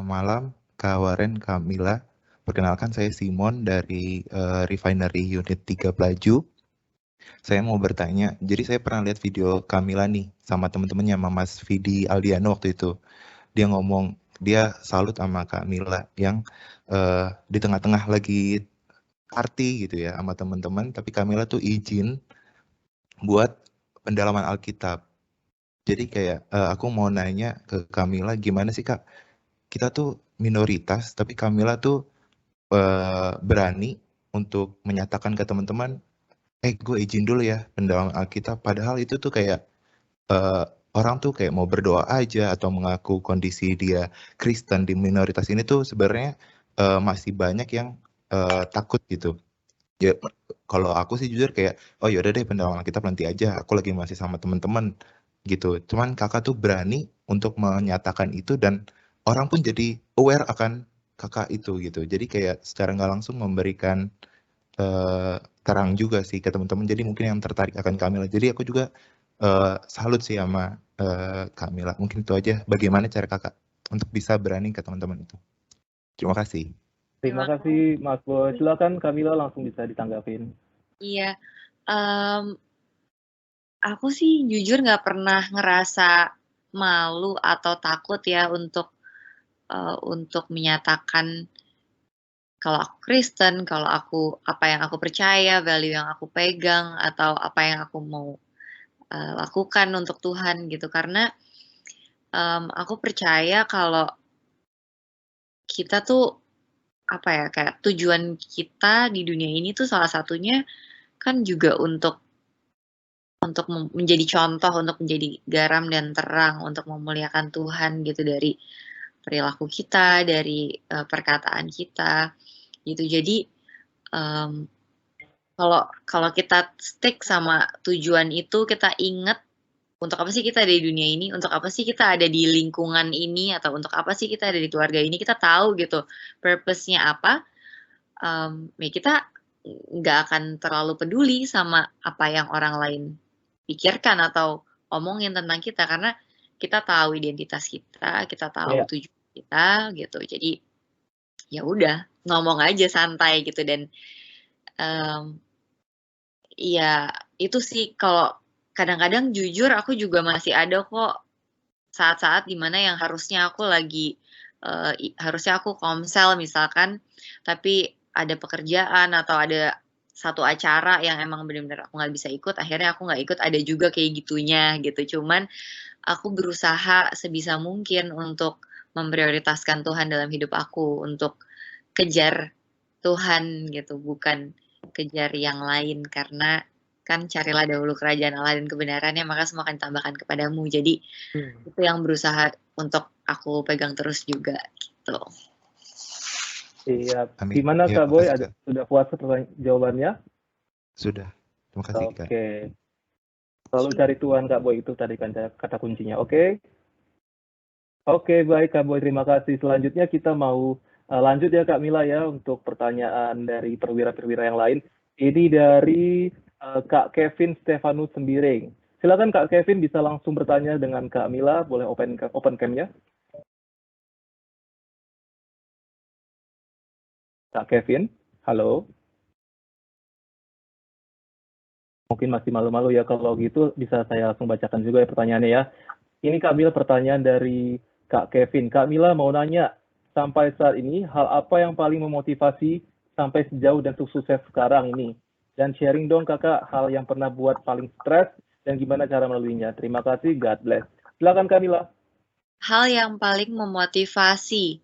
malam Kak Waren, Kak Mila. Perkenalkan saya Simon dari Refinery Unit 3 Pelaju. Saya mau bertanya, jadi saya pernah lihat video Kak Mila nih sama teman-temannya, sama Mas Vidi Aldiano waktu itu. Dia ngomong, dia salut sama Kak Mila yang di tengah-tengah lagi party gitu ya sama teman-teman, tapi Kak Mila tuh izin buat pendalaman Alkitab. Jadi kayak aku mau nanya ke Kak Mila, gimana sih Kak, kita tuh minoritas, tapi Kak Mila tuh berani untuk menyatakan ke teman-teman, gue izin dulu ya pendalaman Alkitab, padahal itu tuh kayak orang tuh kayak mau berdoa aja atau mengaku kondisi dia Kristen di minoritas ini tuh sebenarnya masih banyak yang takut gitu. Ya kalau aku sih jujur kayak, oh yaudah deh pendalaman Alkitab nanti aja, aku lagi masih sama teman-teman gitu. Cuman kakak tuh berani untuk menyatakan itu dan orang pun jadi aware akan kakak itu gitu. Jadi kayak secara nggak langsung memberikan terang juga sih ke teman-teman. Jadi mungkin yang tertarik akan Kak Mila. Jadi aku juga salut sih sama Kak Mila. Mungkin itu aja. Bagaimana cara kakak untuk bisa berani ke teman-teman itu? Terima kasih. Terima kasih Mas Boy. Silakan Kak Mila langsung bisa ditanggapin. Iya, aku sih jujur nggak pernah ngerasa malu atau takut ya untuk menyatakan kalau aku Kristen, kalau aku apa yang aku percaya, value yang aku pegang, atau apa yang aku mau lakukan untuk Tuhan gitu. Karena aku percaya kalau kita tuh apa ya, kayak tujuan kita di dunia ini tuh salah satunya kan juga untuk menjadi contoh, untuk menjadi garam dan terang, untuk memuliakan Tuhan gitu, dari perilaku kita, dari perkataan kita gitu. Jadi kalau kita stick sama tujuan itu, kita ingat untuk apa sih kita ada di dunia ini, untuk apa sih kita ada di lingkungan ini, atau untuk apa sih kita ada di keluarga ini, kita tahu gitu purpose-nya apa, ya kita nggak akan terlalu peduli sama apa yang orang lain pikirkan atau omongin tentang kita, karena kita tahu identitas kita tahu Iya. tujuan kita gitu. Jadi ya udah ngomong aja santai gitu. Dan ya itu sih, kalau kadang-kadang jujur aku juga masih ada kok saat-saat dimana yang harusnya aku lagi harusnya aku komsel misalkan, tapi ada pekerjaan atau ada satu acara yang emang benar-benar aku nggak bisa ikut, akhirnya aku nggak ikut. Ada juga kayak gitunya gitu. Cuman aku berusaha sebisa mungkin untuk memprioritaskan Tuhan dalam hidup aku, untuk kejar Tuhan gitu, bukan kejar yang lain. Karena kan carilah dahulu kerajaan Allah dan kebenarannya, maka semua akan ditambahkan kepadamu. Jadi itu yang berusaha untuk aku pegang terus juga gitu. Iya. Amin. Gimana Ya, Kak Boy? makasih, Kak. Sudah puas jawabannya? Sudah. Terima kasih, Kak. Oke. Selalu cari Tuhan Kak Boy, itu tadi kan kata kuncinya. Oke. Oke, baik Kak Boy, terima kasih. Selanjutnya kita mau lanjut ya Kak Mila ya untuk pertanyaan dari perwira-perwira yang lain. Ini dari Kak Kevin Stefanus Sembiring. Silakan Kak Kevin, bisa langsung bertanya dengan Kak Mila, boleh open cam-nya. Kak Kevin, halo. Mungkin masih malu-malu ya, kalau gitu bisa saya langsung bacakan juga ya pertanyaannya ya. Ini Kak Mila, pertanyaan dari Kak Kevin. Kak Mila mau nanya, sampai saat ini hal apa yang paling memotivasi sampai sejauh dan sukses sekarang ini? Dan sharing dong Kakak hal yang pernah buat paling stres dan gimana cara melaluinya. Terima kasih, God bless. Silakan Kak Mila. Hal yang paling memotivasi,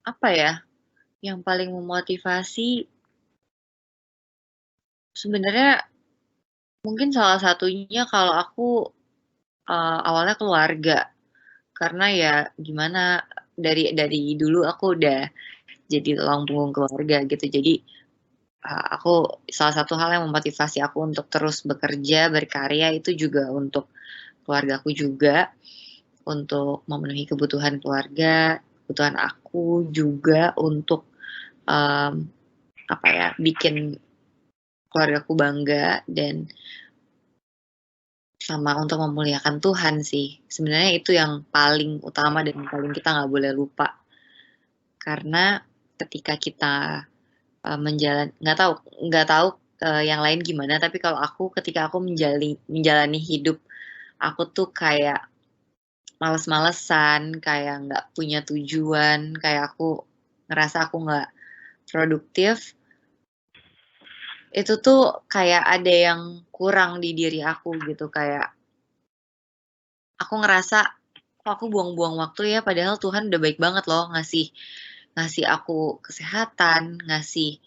apa ya? Yang paling memotivasi sebenarnya mungkin salah satunya kalau aku awalnya keluarga, karena ya gimana, dari dulu aku udah jadi tulang punggung keluarga gitu. Jadi aku, salah satu hal yang memotivasi aku untuk terus bekerja, berkarya itu juga untuk keluargaku juga, untuk memenuhi kebutuhan keluarga, kebutuhan aku juga untuk apa ya, bikin keluargaku bangga, dan sama untuk memuliakan Tuhan sih. Sebenarnya itu yang paling utama dan paling kita nggak boleh lupa. Karena ketika kita nggak tahu yang lain gimana, tapi kalau aku, ketika aku menjalani hidup, aku tuh kayak males-malesan, kayak nggak punya tujuan, kayak aku ngerasa aku nggak produktif. Itu tuh kayak ada yang kurang di diri aku gitu, kayak aku ngerasa kok aku buang-buang waktu ya, padahal Tuhan udah baik banget loh ngasih aku kesehatan, ngasih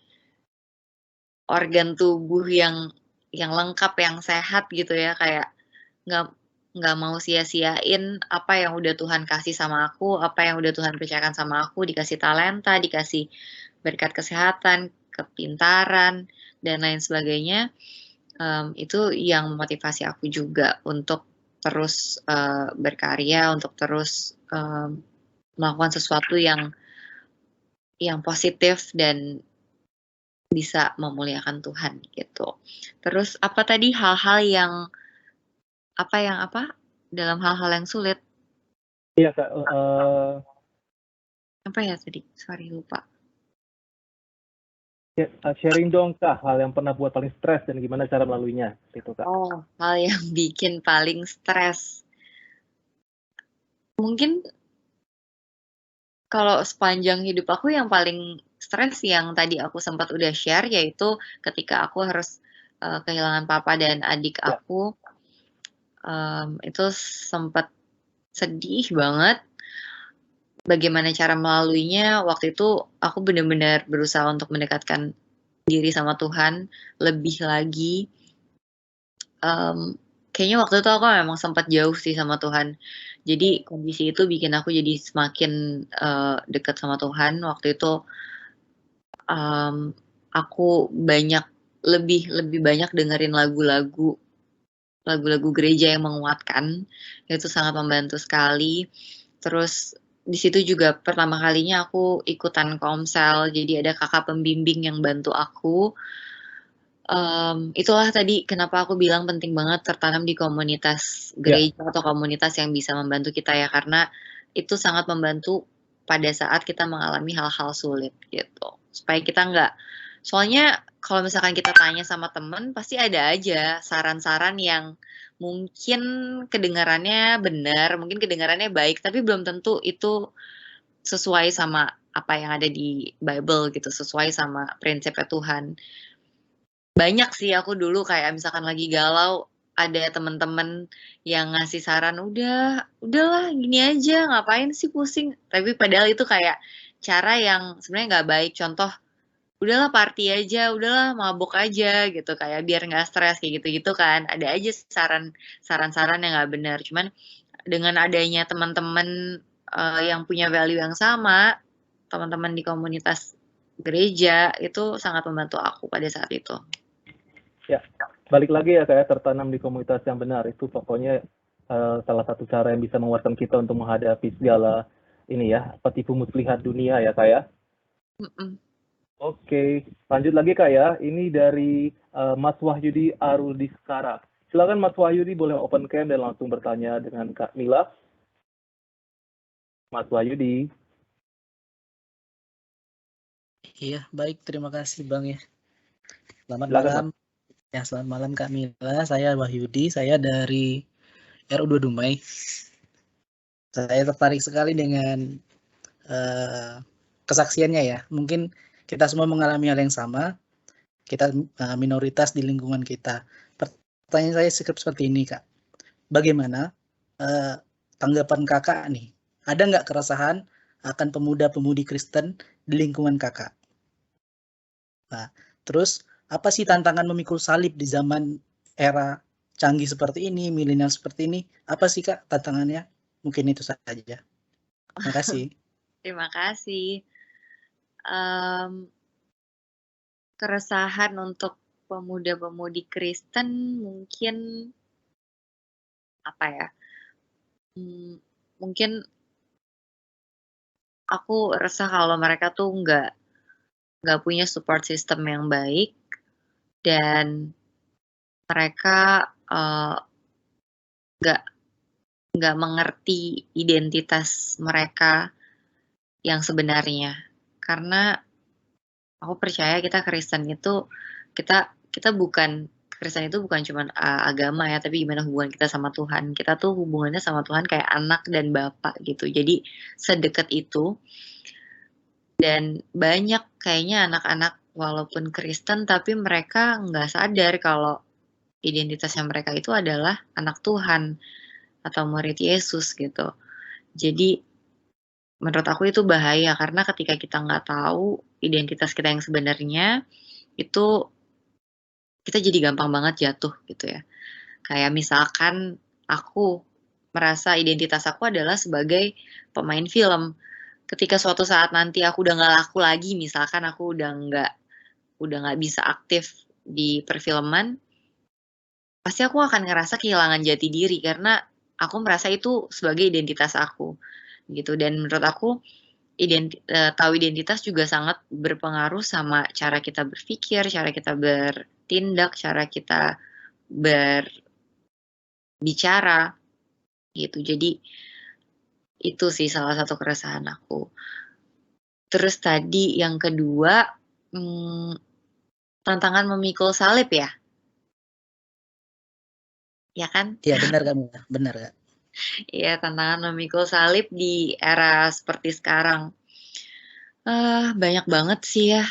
organ tubuh yang lengkap, yang sehat gitu ya, kayak nggak mau sia-siain apa yang udah Tuhan kasih sama aku, apa yang udah Tuhan percayakan sama aku, dikasih talenta, dikasih berkat kesehatan, kepintaran, dan lain sebagainya. Itu yang memotivasi aku juga untuk terus berkarya, untuk terus melakukan sesuatu yang positif dan bisa memuliakan Tuhan gitu. Terus apa tadi, hal-hal yang dalam hal-hal yang sulit, Iya Kak, apa ya tadi? Sorry, lupa. sharing dong Kak, hal yang pernah buat paling stres dan gimana cara melaluinya. Itu Kak. Oh, hal yang bikin paling stres. Mungkin kalau sepanjang hidup aku yang paling stres yang tadi aku sempat udah share, yaitu ketika aku harus kehilangan papa dan adik aku. Itu sempat sedih banget. Bagaimana cara melaluinya, waktu itu aku benar-benar berusaha untuk mendekatkan diri sama Tuhan lebih lagi. Kayaknya waktu itu aku memang sempat jauh sih sama Tuhan. Jadi kondisi itu bikin aku jadi semakin dekat sama Tuhan. Waktu itu aku lebih banyak dengerin lagu-lagu gereja yang menguatkan. Itu sangat membantu sekali. Terus di situ juga pertama kalinya aku ikutan komsel, jadi ada kakak pembimbing yang bantu aku. Itulah tadi kenapa aku bilang penting banget tertanam di komunitas gereja atau komunitas yang bisa membantu kita ya, karena itu sangat membantu pada saat kita mengalami hal-hal sulit gitu. Supaya kita nggak, soalnya kalau misalkan kita tanya sama temen, pasti ada aja saran-saran yang mungkin kedengarannya benar, mungkin kedengarannya baik, tapi belum tentu itu sesuai sama apa yang ada di Bible gitu, sesuai sama prinsipnya Tuhan. Banyak sih aku dulu kayak misalkan lagi galau, ada temen-temen yang ngasih saran, udahlah gini aja, ngapain sih pusing. Tapi padahal itu kayak cara yang sebenarnya nggak baik. Contoh, udahlah party aja, udahlah mabuk aja gitu, kayak biar nggak stres kayak gitu-gitu kan. Ada aja saran-saran yang nggak benar. Cuman dengan adanya teman-teman yang punya value yang sama, teman-teman di komunitas gereja itu sangat membantu aku pada saat itu. Ya, balik lagi ya kayak tertanam di komunitas yang benar itu pokoknya salah satu cara yang bisa menguatkan kita untuk menghadapi segala ini ya, tipu muslihat dunia ya kayak. Oke, lanjut lagi Kak ya. Ini dari Mas Wahyudi Arudiskara. Silakan Mas Wahyudi boleh open cam dan langsung bertanya dengan Kak Mila. Mas Wahyudi. Iya, baik. Terima kasih Bang ya. Selamat Silakan, malam. Ya, selamat malam Kak Mila. Saya Wahyudi. Saya dari RU2 Dumai. Saya tertarik sekali dengan kesaksiannya ya. Mungkin kita semua mengalami hal yang sama. Kita minoritas di lingkungan kita. Pertanyaan saya seperti ini Kak. Bagaimana tanggapan Kakak nih? Ada nggak keresahan akan pemuda-pemudi Kristen di lingkungan Kakak? Nah, terus apa sih tantangan memikul salib di zaman era canggih seperti ini, milenial seperti ini? Apa sih Kak tantangannya? Mungkin itu saja. Terima kasih. Terima kasih. Keresahan untuk pemuda-pemudi Kristen mungkin apa ya? Mungkin aku resah kalau mereka tuh nggak punya support system yang baik dan mereka nggak mengerti identitas mereka yang sebenarnya. Karena aku percaya kita Kristen itu kita bukan Kristen itu bukan cuma agama ya, tapi gimana hubungan kita sama Tuhan. Kita tuh hubungannya sama Tuhan kayak anak dan bapak gitu. Jadi sedekat itu. Dan banyak kayaknya anak-anak walaupun Kristen tapi mereka nggak sadar kalau identitasnya mereka itu adalah anak Tuhan atau murid Yesus gitu. Jadi menurut aku itu bahaya karena ketika kita nggak tahu identitas kita yang sebenarnya itu kita jadi gampang banget jatuh gitu ya. Kayak misalkan aku merasa identitas aku adalah sebagai pemain film. Ketika suatu saat nanti aku udah nggak laku lagi, misalkan aku udah nggak bisa aktif di perfilman, pasti aku akan ngerasa kehilangan jati diri karena aku merasa itu sebagai identitas aku, gitu. Dan menurut aku tahu identitas juga sangat berpengaruh sama cara kita berpikir, cara kita bertindak, cara kita berbicara, gitu. Jadi itu sih salah satu keresahan aku. Terus tadi yang kedua, tantangan memikul salib ya? Ya kan? Iya benar Kak, benar Kak. Iya, tantangan memikul salib di era seperti sekarang. Banyak banget sih ya.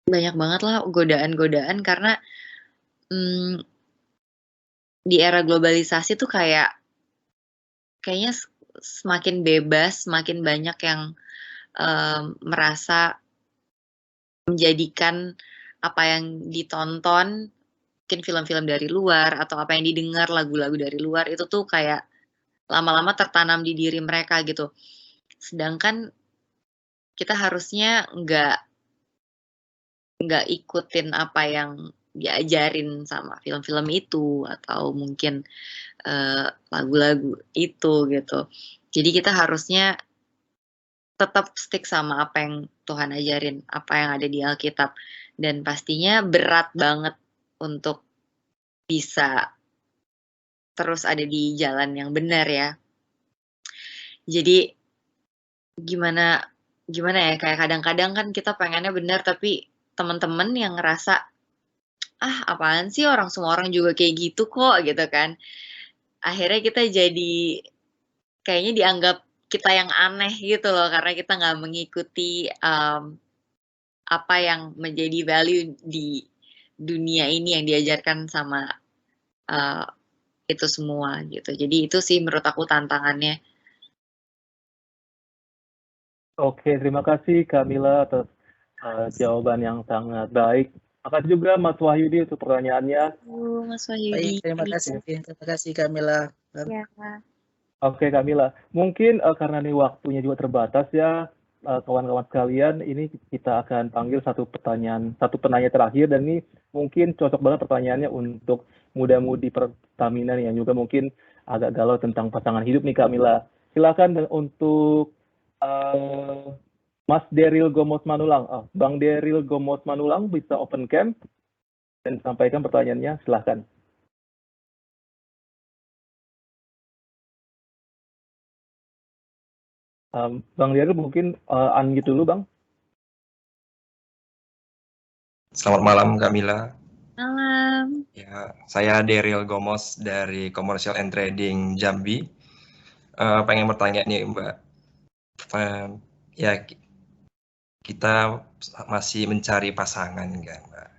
Banyak banget lah godaan-godaan karena di era globalisasi tuh kayaknya semakin bebas, semakin banyak yang merasa menjadikan apa yang ditonton, mungkin film-film dari luar atau apa yang didengar lagu-lagu dari luar itu tuh kayak lama-lama tertanam di diri mereka gitu. Sedangkan kita harusnya nggak ikutin apa yang diajarin sama film-film itu atau mungkin lagu-lagu itu gitu. Jadi kita harusnya tetap stick sama apa yang Tuhan ajarin, apa yang ada di Alkitab. Dan pastinya berat banget untuk bisa terus ada di jalan yang benar ya. Jadi gimana ya, kayak kadang-kadang kan kita pengennya benar tapi teman-teman yang ngerasa apaan sih, semua orang juga kayak gitu kok gitu kan. Akhirnya kita jadi kayaknya dianggap kita yang aneh gitu loh karena kita nggak mengikuti apa yang menjadi value di dunia ini yang diajarkan sama itu semua gitu. Jadi itu sih menurut aku tantangannya. Oke, terima kasih Kamila atas jawaban yang sangat baik. Makasih juga Mas Wahyudi untuk pertanyaannya. Mas Wahyudi. Baik, terima kasih Kamila. Ya. Oke Kamila, mungkin karena ini waktunya juga terbatas ya, kawan-kawan sekalian, ini kita akan panggil satu penanya terakhir, dan ini mungkin cocok banget pertanyaannya untuk muda-mudi Pertamina nih, yang juga mungkin agak galau tentang pasangan hidup nih Kamila. Silakan untuk Mas Deril Gomos Manulang, Bang Deril Gomos Manulang bisa open cam dan sampaikan pertanyaannya, silakan. Bang Deril mungkin unmute dulu Bang. Selamat malam Kamila. Malam. Ya, saya Deril Gomos dari Commercial and Trading Jambi. Pengen bertanya nih Mbak. Ya, kita masih mencari pasangan kan Mbak.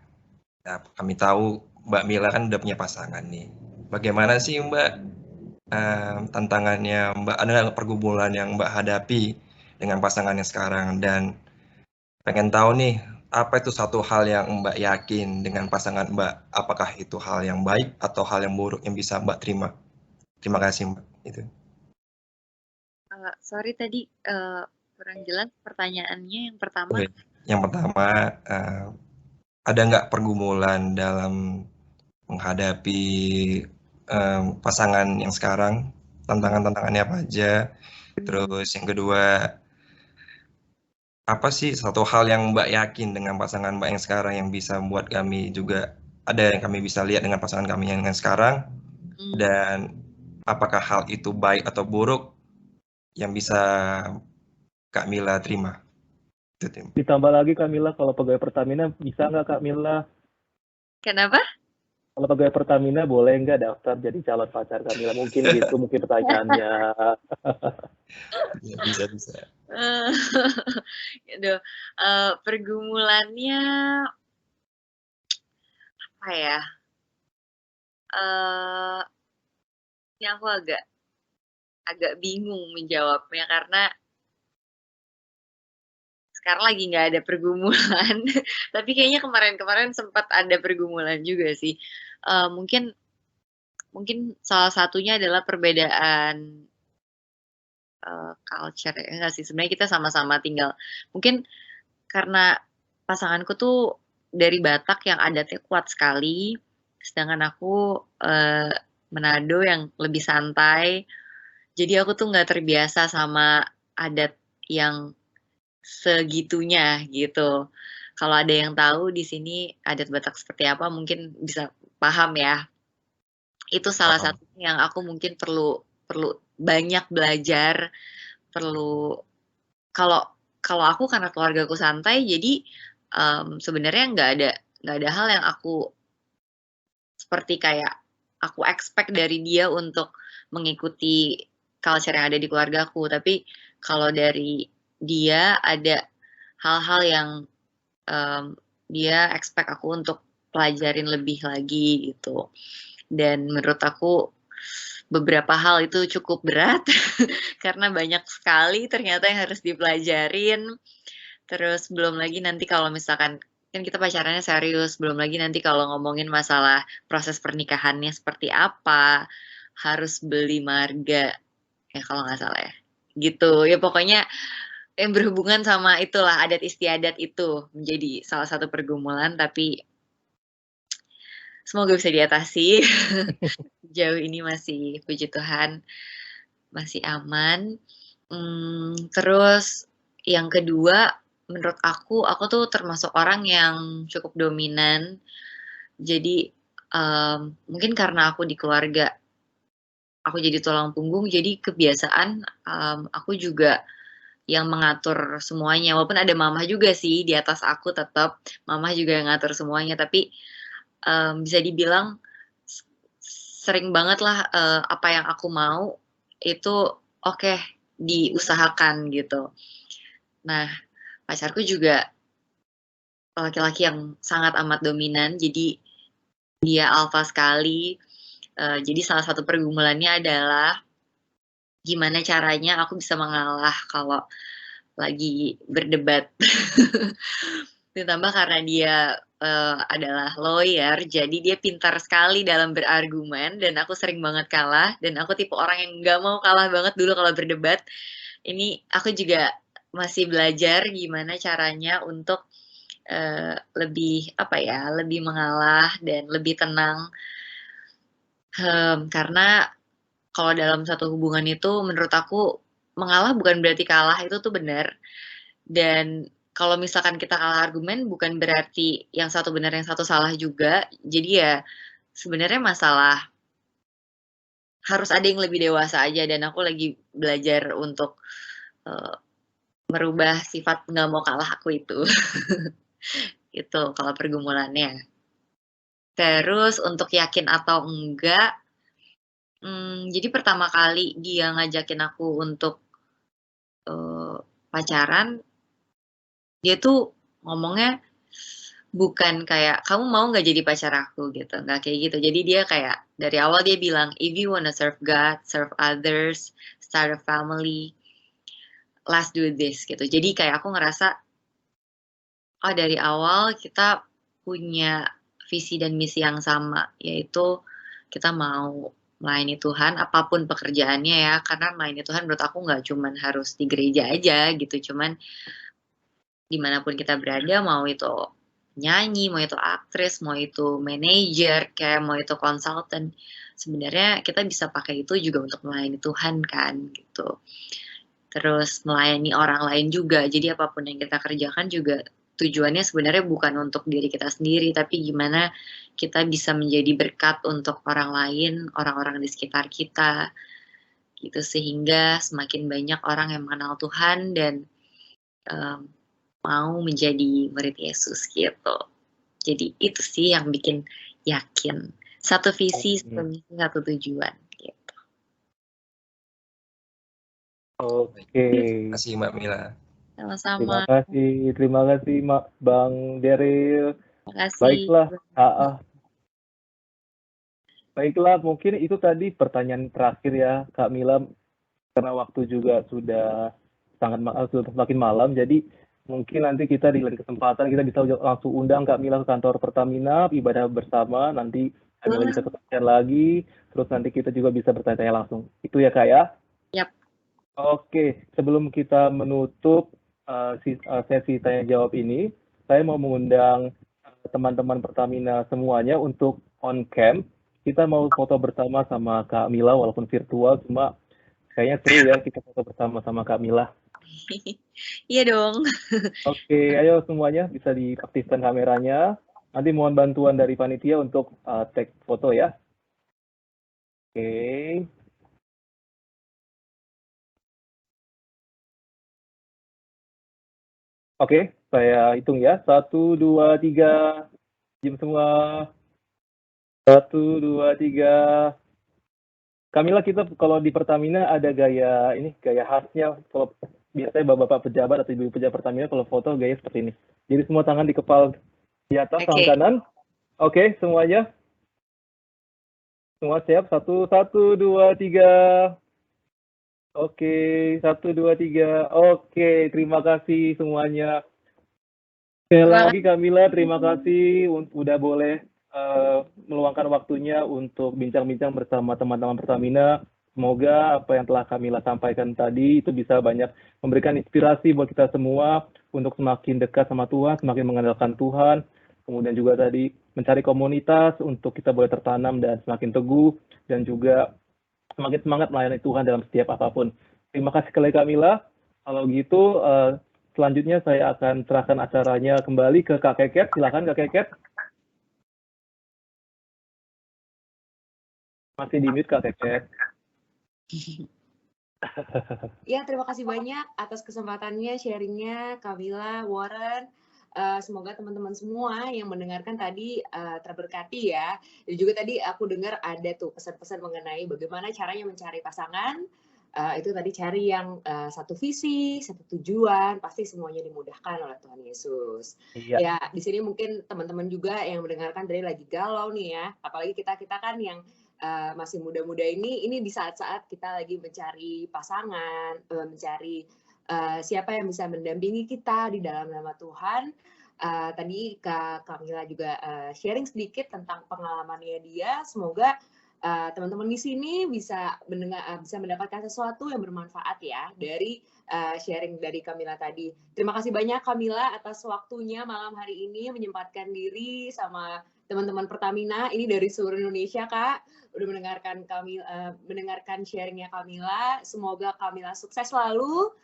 Ya, kami tahu Mbak Mila kan udah punya pasangan nih. Bagaimana sih Mbak tantangannya Mbak, ada pergumulan yang Mbak hadapi dengan pasangannya sekarang, dan pengen tahu nih apa itu satu hal yang Mbak yakin dengan pasangan Mbak, apakah itu hal yang baik atau hal yang buruk yang bisa Mbak terima. Terima kasih Mbak. Itu. Sorry tadi kurang jelas pertanyaannya. Yang pertama. Yang pertama, ada nggak pergumulan dalam menghadapi pasangan yang sekarang, tantangannya apa aja. Terus yang kedua, apa sih satu hal yang Mbak yakin dengan pasangan Mbak yang sekarang yang bisa membuat kami juga ada yang kami bisa lihat dengan pasangan kami yang sekarang, dan apakah hal itu baik atau buruk yang bisa Kak Mila terima. Ditambah lagi Kak Mila, kalau pegawai Pertamina bisa nggak Kak Mila? Kenapa? Kalau pegawai Pertamina boleh nggak daftar jadi calon pacar Kak Mila? Mungkin gitu, mungkin pertanyaannya. Ya, bisa. Pergumulannya apa ya? Ini aku agak bingung menjawabnya karena sekarang lagi nggak ada pergumulan. Tapi kayaknya kemarin sempat ada pergumulan juga sih. Mungkin salah satunya adalah perbedaan culture ya, enggak sih, sebenarnya kita sama-sama tinggal. Mungkin karena pasanganku tuh dari Batak yang adatnya kuat sekali, sedangkan aku Manado yang lebih santai. Jadi aku tuh nggak terbiasa sama adat yang segitunya gitu. Kalau ada yang tahu di sini adat Batak seperti apa, mungkin bisa paham ya. Itu salah satu yang aku mungkin perlu banyak belajar. Kalau aku karena keluargaku santai, jadi sebenarnya nggak ada hal yang aku seperti kayak aku expect dari dia untuk mengikuti culture yang ada di keluargaku. Tapi kalau dari dia ada hal-hal yang dia expect aku untuk pelajarin lebih lagi gitu. Dan menurut aku beberapa hal itu cukup berat karena banyak sekali ternyata yang harus dipelajarin. Terus belum lagi nanti kalau misalkan kan kita pacarannya serius, belum lagi nanti kalau ngomongin masalah proses pernikahannya seperti apa, harus beli marga ya kalau nggak salah ya. Gitu ya, pokoknya yang berhubungan sama itulah, adat istiadat itu menjadi salah satu pergumulan, tapi semoga bisa diatasi. Jauh ini masih, puji Tuhan, masih aman. Terus yang kedua, menurut aku tuh termasuk orang yang cukup dominan. Jadi, mungkin karena aku di keluarga, aku jadi tulang punggung, jadi kebiasaan, aku juga yang mengatur semuanya. Walaupun ada mama juga sih di atas aku tetap, mama juga yang ngatur semuanya, tapi, bisa dibilang sering banget lah, apa yang aku mau itu oke, diusahakan gitu. Nah, pacarku juga laki-laki yang sangat amat dominan, jadi dia alfa sekali. Jadi salah satu pergumulannya adalah gimana caranya aku bisa mengalah kalau lagi berdebat. Ditambah karena dia, adalah lawyer, jadi dia pintar sekali dalam berargumen dan aku sering banget kalah dan aku tipe orang yang nggak mau kalah banget dulu kalau berdebat. Ini aku juga masih belajar gimana caranya untuk, lebih, apa ya, lebih mengalah dan lebih tenang. Karena kalau dalam satu hubungan itu menurut aku mengalah bukan berarti kalah, itu tuh benar. Dan kalau misalkan kita kalah argumen bukan berarti yang satu benar yang satu salah juga. Jadi ya sebenarnya masalah harus ada yang lebih dewasa aja dan aku lagi belajar untuk, merubah sifat nggak mau kalah aku itu. Itu kalau pergumulannya. Terus untuk yakin atau enggak, jadi pertama kali dia ngajakin aku untuk, pacaran, dia tuh ngomongnya bukan kayak, "Kamu mau nggak jadi pacar aku?" Gitu, nggak kayak gitu. Jadi dia kayak dari awal dia bilang, "If you wanna serve God, serve others, start a family, let's do this," gitu. Jadi kayak aku ngerasa, oh dari awal kita punya visi dan misi yang sama, yaitu kita mau melayani Tuhan, apapun pekerjaannya ya, karena melayani Tuhan menurut aku nggak cuman harus di gereja aja gitu, cuman dimanapun kita berada, mau itu nyanyi, mau itu aktris, mau itu manajer, kayak mau itu konsultan, sebenarnya kita bisa pakai itu juga untuk melayani Tuhan kan, gitu. Terus melayani orang lain juga, jadi apapun yang kita kerjakan juga tujuannya sebenarnya bukan untuk diri kita sendiri, tapi gimana kita bisa menjadi berkat untuk orang lain, orang-orang di sekitar kita, gitu. Sehingga semakin banyak orang yang mengenal Tuhan dan, mau menjadi murid Yesus, gitu. Jadi itu sih yang bikin yakin. Satu visi, satu misi, satu tujuan, gitu. Oke. Terima kasih Mbak Mila. Sama-sama. Terima kasih Bang Daryl. Terima kasih. Baiklah, baiklah, mungkin itu tadi pertanyaan terakhir ya Kak Mila, karena waktu juga sudah sudah semakin malam, jadi mungkin nanti kita di lain kesempatan kita bisa langsung undang Kak Mila ke kantor Pertamina, ibadah bersama, nanti Kak Mila bisa ketemu lagi, terus nanti kita juga bisa bertanya-tanya langsung. Itu ya Kak ya? Yap. Oke, sebelum kita menutup sesi tanya jawab ini, saya mau mengundang teman-teman Pertamina semuanya untuk on cam. Kita mau foto bersama sama Kak Mila walaupun virtual, cuma kayaknya seru ya kita foto bersama sama Kak Mila. Iya dong. Oke, ayo semuanya bisa diaktifkan kameranya. Nanti mohon bantuan dari panitia untuk take foto ya. Oke. Oke, saya hitung ya. 1, 2, 3. Diam semua. 1, 2, 3. Kamila, kita kalau di Pertamina ada gaya khasnya. Kalau biasanya bapak-bapak pejabat atau ibu pejabat Pertamina kalau foto gaya seperti ini. Jadi semua tangan di kepala di atas, tangan kanan. Oke, semuanya. Semua siap? 1, 2, 3. Oke, 1, 2, 3. Oke, terima kasih semuanya. Sekali lagi Kamila, terima kasih udah boleh meluangkan waktunya untuk bincang-bincang bersama teman-teman Pertamina. Semoga apa yang telah Kamila sampaikan tadi itu bisa banyak memberikan inspirasi buat kita semua untuk semakin dekat sama Tuhan, semakin mengandalkan Tuhan. Kemudian juga tadi mencari komunitas untuk kita boleh tertanam dan semakin teguh, dan juga semakin semangat melayani Tuhan dalam setiap apapun. Terima kasih sekali Kak Mila. Kalau gitu, selanjutnya saya akan serahkan acaranya kembali ke Kak Keket. Silakan Kak Keket. Masih di mute Kak Keket. Ya, terima kasih banyak atas kesempatannya, sharingnya, Kamila, Warren. Semoga teman-teman semua yang mendengarkan tadi terberkati ya. Dan juga tadi aku dengar ada tuh pesan-pesan mengenai bagaimana caranya mencari pasangan. Itu tadi cari yang satu visi, satu tujuan, pasti semuanya dimudahkan oleh Tuhan Yesus. Iya. Ya, di sini mungkin teman-teman juga yang mendengarkan tadi lagi galau nih ya. Apalagi kita kan yang masih muda-muda ini di saat-saat kita lagi mencari pasangan, mencari siapa yang bisa mendampingi kita di dalam nama Tuhan. Tadi Kak Kamila juga sharing sedikit tentang pengalamannya dia. Semoga teman-teman di sini bisa mendapatkan sesuatu yang bermanfaat ya dari sharing dari Kamila tadi. Terima kasih banyak Kamila atas waktunya malam hari ini menyempatkan diri sama teman-teman Pertamina ini dari seluruh Indonesia Kak, udah mendengarkan sharingnya Kamila. Semoga Kamila sukses selalu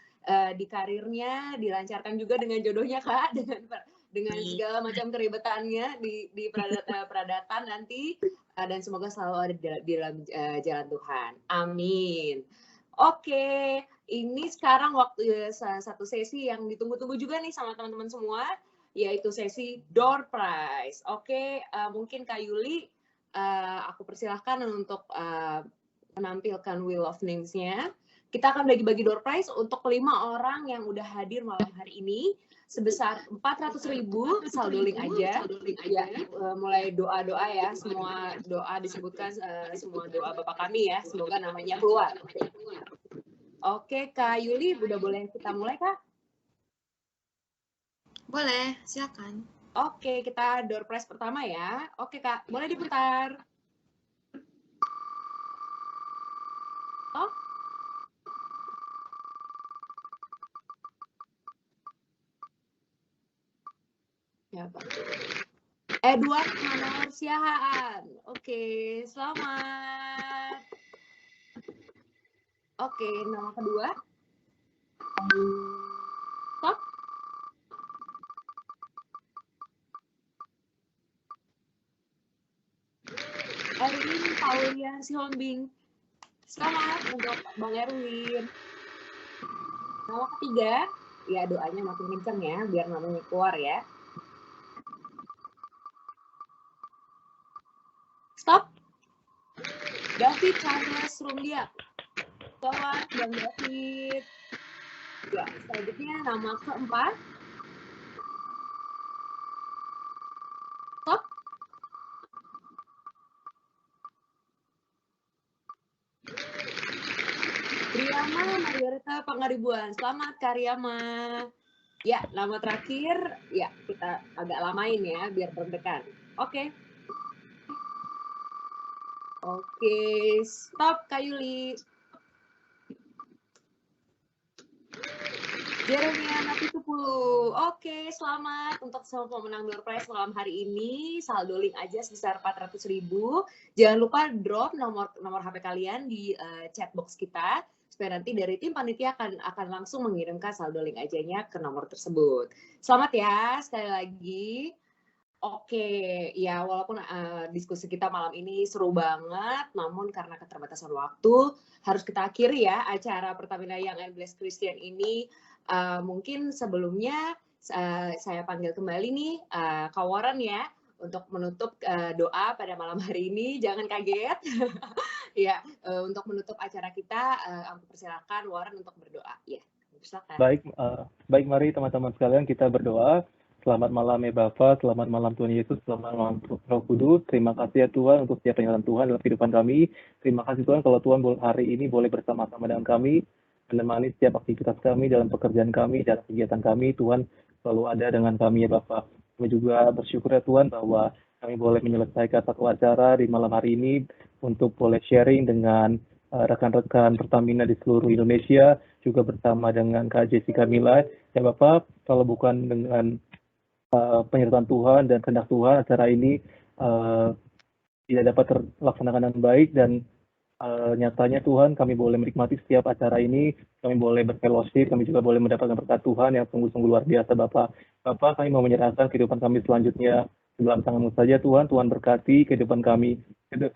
di karirnya, dilancarkan juga dengan jodohnya Kak, dengan segala macam keribetannya di peradatan nanti, dan semoga selalu ada di dalam jalan Tuhan. Amin. Oke, ini sekarang waktu satu sesi yang ditunggu-tunggu juga nih sama teman-teman semua, yaitu sesi door prize. Oke, mungkin Kak Yuli, aku persilahkan untuk menampilkan Wheel of Names-nya. Kita akan bagi-bagi door prize untuk 5 orang yang udah hadir malam hari ini sebesar 400.000 saldo link aja. Ya, mulai doa-doa ya, semua doa disebutkan, semua doa Bapak kami ya, semoga namanya keluar. Oke, Kak Yuli, udah boleh kita mulai Kak? Boleh, silakan. Oke, kita door prize pertama ya. Oke Kak, boleh diputar. Oh. Ya, Pak. Edward Manor Siahaan. Oke, selamat. Oke, nama kedua. Stop. Erwin Paulian Sihombing. Selamat untuk Bang Erwin. Nama ketiga, ya doanya makin kenceng ya, biar namanya keluar ya. Stop. David Charles Rumdiak. Selamat Bang David. Ya, selanjutnya nama keempat. Stop. Riyama Mariorita Pangaribuan. Selamat Karyama. Ya, nama terakhir, ya kita agak lamain ya, biar deg-degan. Oke. Oke, stop Kak Yuli. Jeremia Napitupulu. Oke, selamat untuk semua pemenang door prize malam hari ini. Saldo link aja sebesar 400.000. Jangan lupa drop nomor HP kalian di chat box kita supaya nanti dari tim panitia akan langsung mengirimkan saldo link ajanya ke nomor tersebut. Selamat ya sekali lagi. Oke, ya walaupun diskusi kita malam ini seru banget, namun karena keterbatasan waktu harus kita akhiri ya acara Pertamina Young and Blessed Christian ini. Mungkin sebelumnya saya panggil kembali nih Kak Warren ya untuk menutup doa pada malam hari ini. Jangan kaget. Ya, untuk menutup acara kita, aku persilakan Warren untuk berdoa. Ya, silakan. Baik, mari teman-teman sekalian kita berdoa. Selamat malam ya Bapak, selamat malam Tuhan Yesus, selamat malam Roh Kudus. Terima kasih ya Tuhan untuk setiap penyertaan Tuhan dalam kehidupan kami. Terima kasih Tuhan kalau Tuhan hari ini boleh bersama-sama dengan kami, menemani setiap aktivitas kami, dalam pekerjaan kami, dalam kegiatan kami. Tuhan selalu ada dengan kami ya Bapak. Kami juga bersyukur ya Tuhan bahwa kami boleh menyelesaikan satu acara di malam hari ini untuk boleh sharing dengan rekan-rekan Pertamina di seluruh Indonesia, juga bersama dengan Kak Jessica Mila. Ya Bapak, kalau bukan dengan penyertaan Tuhan dan kehendak Tuhan, acara ini tidak dapat terlaksanakan dengan baik, dan nyatanya Tuhan, kami boleh menikmati setiap acara ini, kami boleh berfellowship, kami juga boleh mendapatkan berkat Tuhan yang sungguh-sungguh luar biasa, Bapak. Bapak, kami mau menyerahkan kehidupan kami selanjutnya di dalam tangan-Mu saja, Tuhan. Tuhan berkati kehidupan kami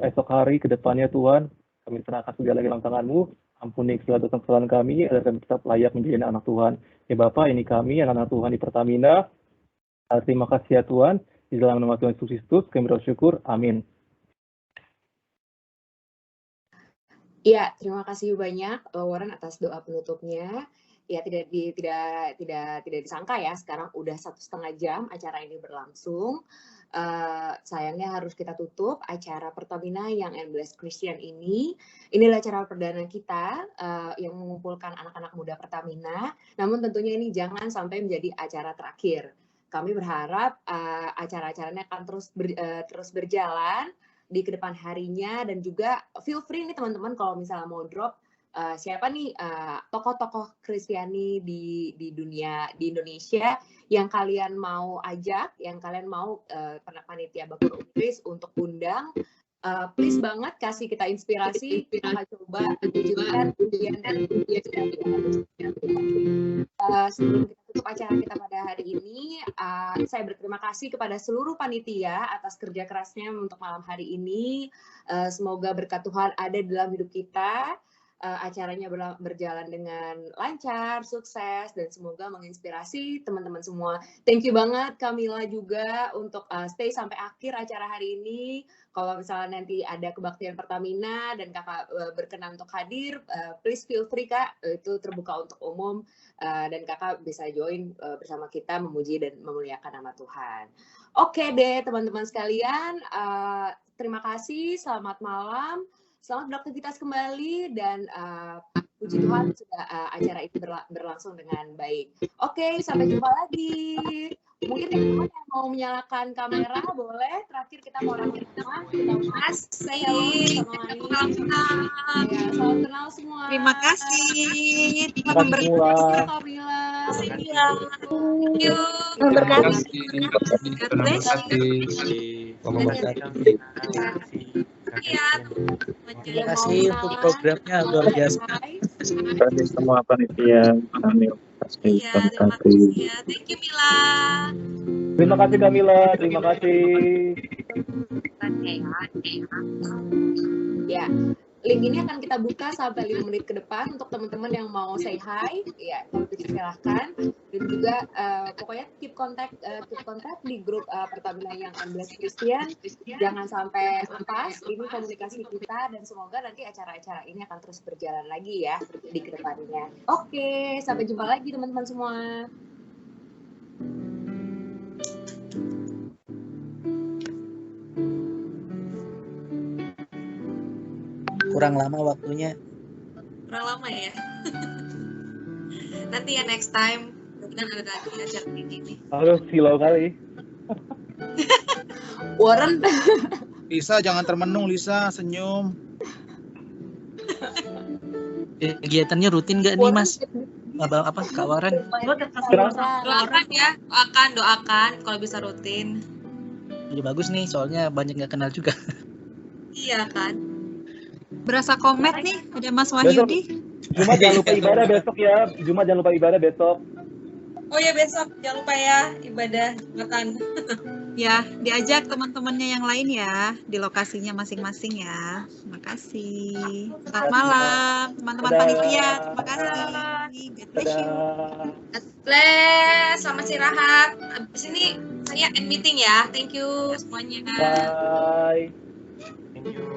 esok hari, ke depannya, Tuhan. Kami serahkan segala dalam tangan-Mu. Ampuni segala dosa kesalahan kami, agar kami tetap layak menjadi anak Tuhan. Ya Bapak, ini kami, anak-anak Tuhan di Pertamina. Terima kasih ya Tuhan. Di dalam nama Tuhan Yesus Kristus, kami bersyukur. Amin. Ya, terima kasih banyak Warren atas doa penutupnya. Ya, tidak disangka ya, sekarang udah 1,5 jam acara ini berlangsung. Sayangnya harus kita tutup acara Pertamina yang Blessed Christian ini. Inilah acara perdana kita yang mengumpulkan anak-anak muda Pertamina. Namun tentunya ini jangan sampai menjadi acara terakhir. Kami berharap acara-acaranya akan terus berjalan di kedepan harinya, dan juga feel free nih teman-teman kalau misalnya mau drop siapa nih tokoh-tokoh Kristiani di dunia, di Indonesia yang kalian mau ajak, yang kalian mau panitia Bakur Unkris untuk undang. Please banget kasih kita inspirasi, kita akan coba wujudkan pujian dan pujian. Sebelum kita tutup acara kita pada hari ini, saya berterima kasih kepada seluruh panitia atas kerja kerasnya untuk malam hari ini. Semoga berkat Tuhan ada dalam hidup kita. Acaranya berjalan dengan lancar, sukses, dan semoga menginspirasi teman-teman semua. Thank you banget Kamila juga untuk stay sampai akhir acara hari ini. Kalau misalnya nanti ada kebaktian Pertamina dan kakak berkenan untuk hadir, please feel free Kak, itu terbuka untuk umum, dan kakak bisa join bersama kita memuji dan memuliakan nama Tuhan. Oke deh teman-teman sekalian, terima kasih, selamat malam. Selamat beraktivitas kembali, dan puji Tuhan sudah acara itu berlangsung dengan baik. Oke, sampai jumpa lagi. Mungkin teman-teman yang mau menyalakan kamera boleh. Terakhir kita mau rangkuman. Salam kenal semua. Terima kasih. Terima kasih. Terima kasih untuk programnya luar biasa. Terima kasih semua panitia. Iya, terima kasih ya. Thank you Mila. Terima kasih Kamila, terima kasih. Ya, link ini akan kita buka sampai 5 menit ke depan untuk teman-teman yang mau say hi. Ya, silahkan. Dan juga pokoknya keep contact di grup Pertamina yang Blessed Christian. Jangan sampai lepas ini komunikasi kita, dan semoga nanti acara-acara ini akan terus berjalan lagi ya di kedepannya. Oke, sampai jumpa lagi teman-teman semua. Kurang lama waktunya. Kurang lama ya. Nanti ya next time dan ada lagi acara ini. Halo, silau kali. Warren. Lisa jangan termenung, Lisa senyum. Kegiatannya rutin nggak nih Mas? Apa Kak Warren? Doakan ya, doakan kalau bisa rutin. Ya, bagus nih, soalnya banyak nggak kenal juga. Iya kan. Berasa komet nih, ada Mas Wahyudi. Jumat jangan lupa ibadah besok ya. Jumat jangan lupa ibadah besok. Oh ya, besok jangan lupa ya ibadah Jumatan. Ya, diajak teman-temannya yang lain ya di lokasinya masing-masing ya. Terima kasih. Selamat malam teman-teman panitia. Terima kasih. God bless you. God bless. Selamat istirahat. Abis ini saya end meeting ya. Thank you semuanya. Bye. Thank you.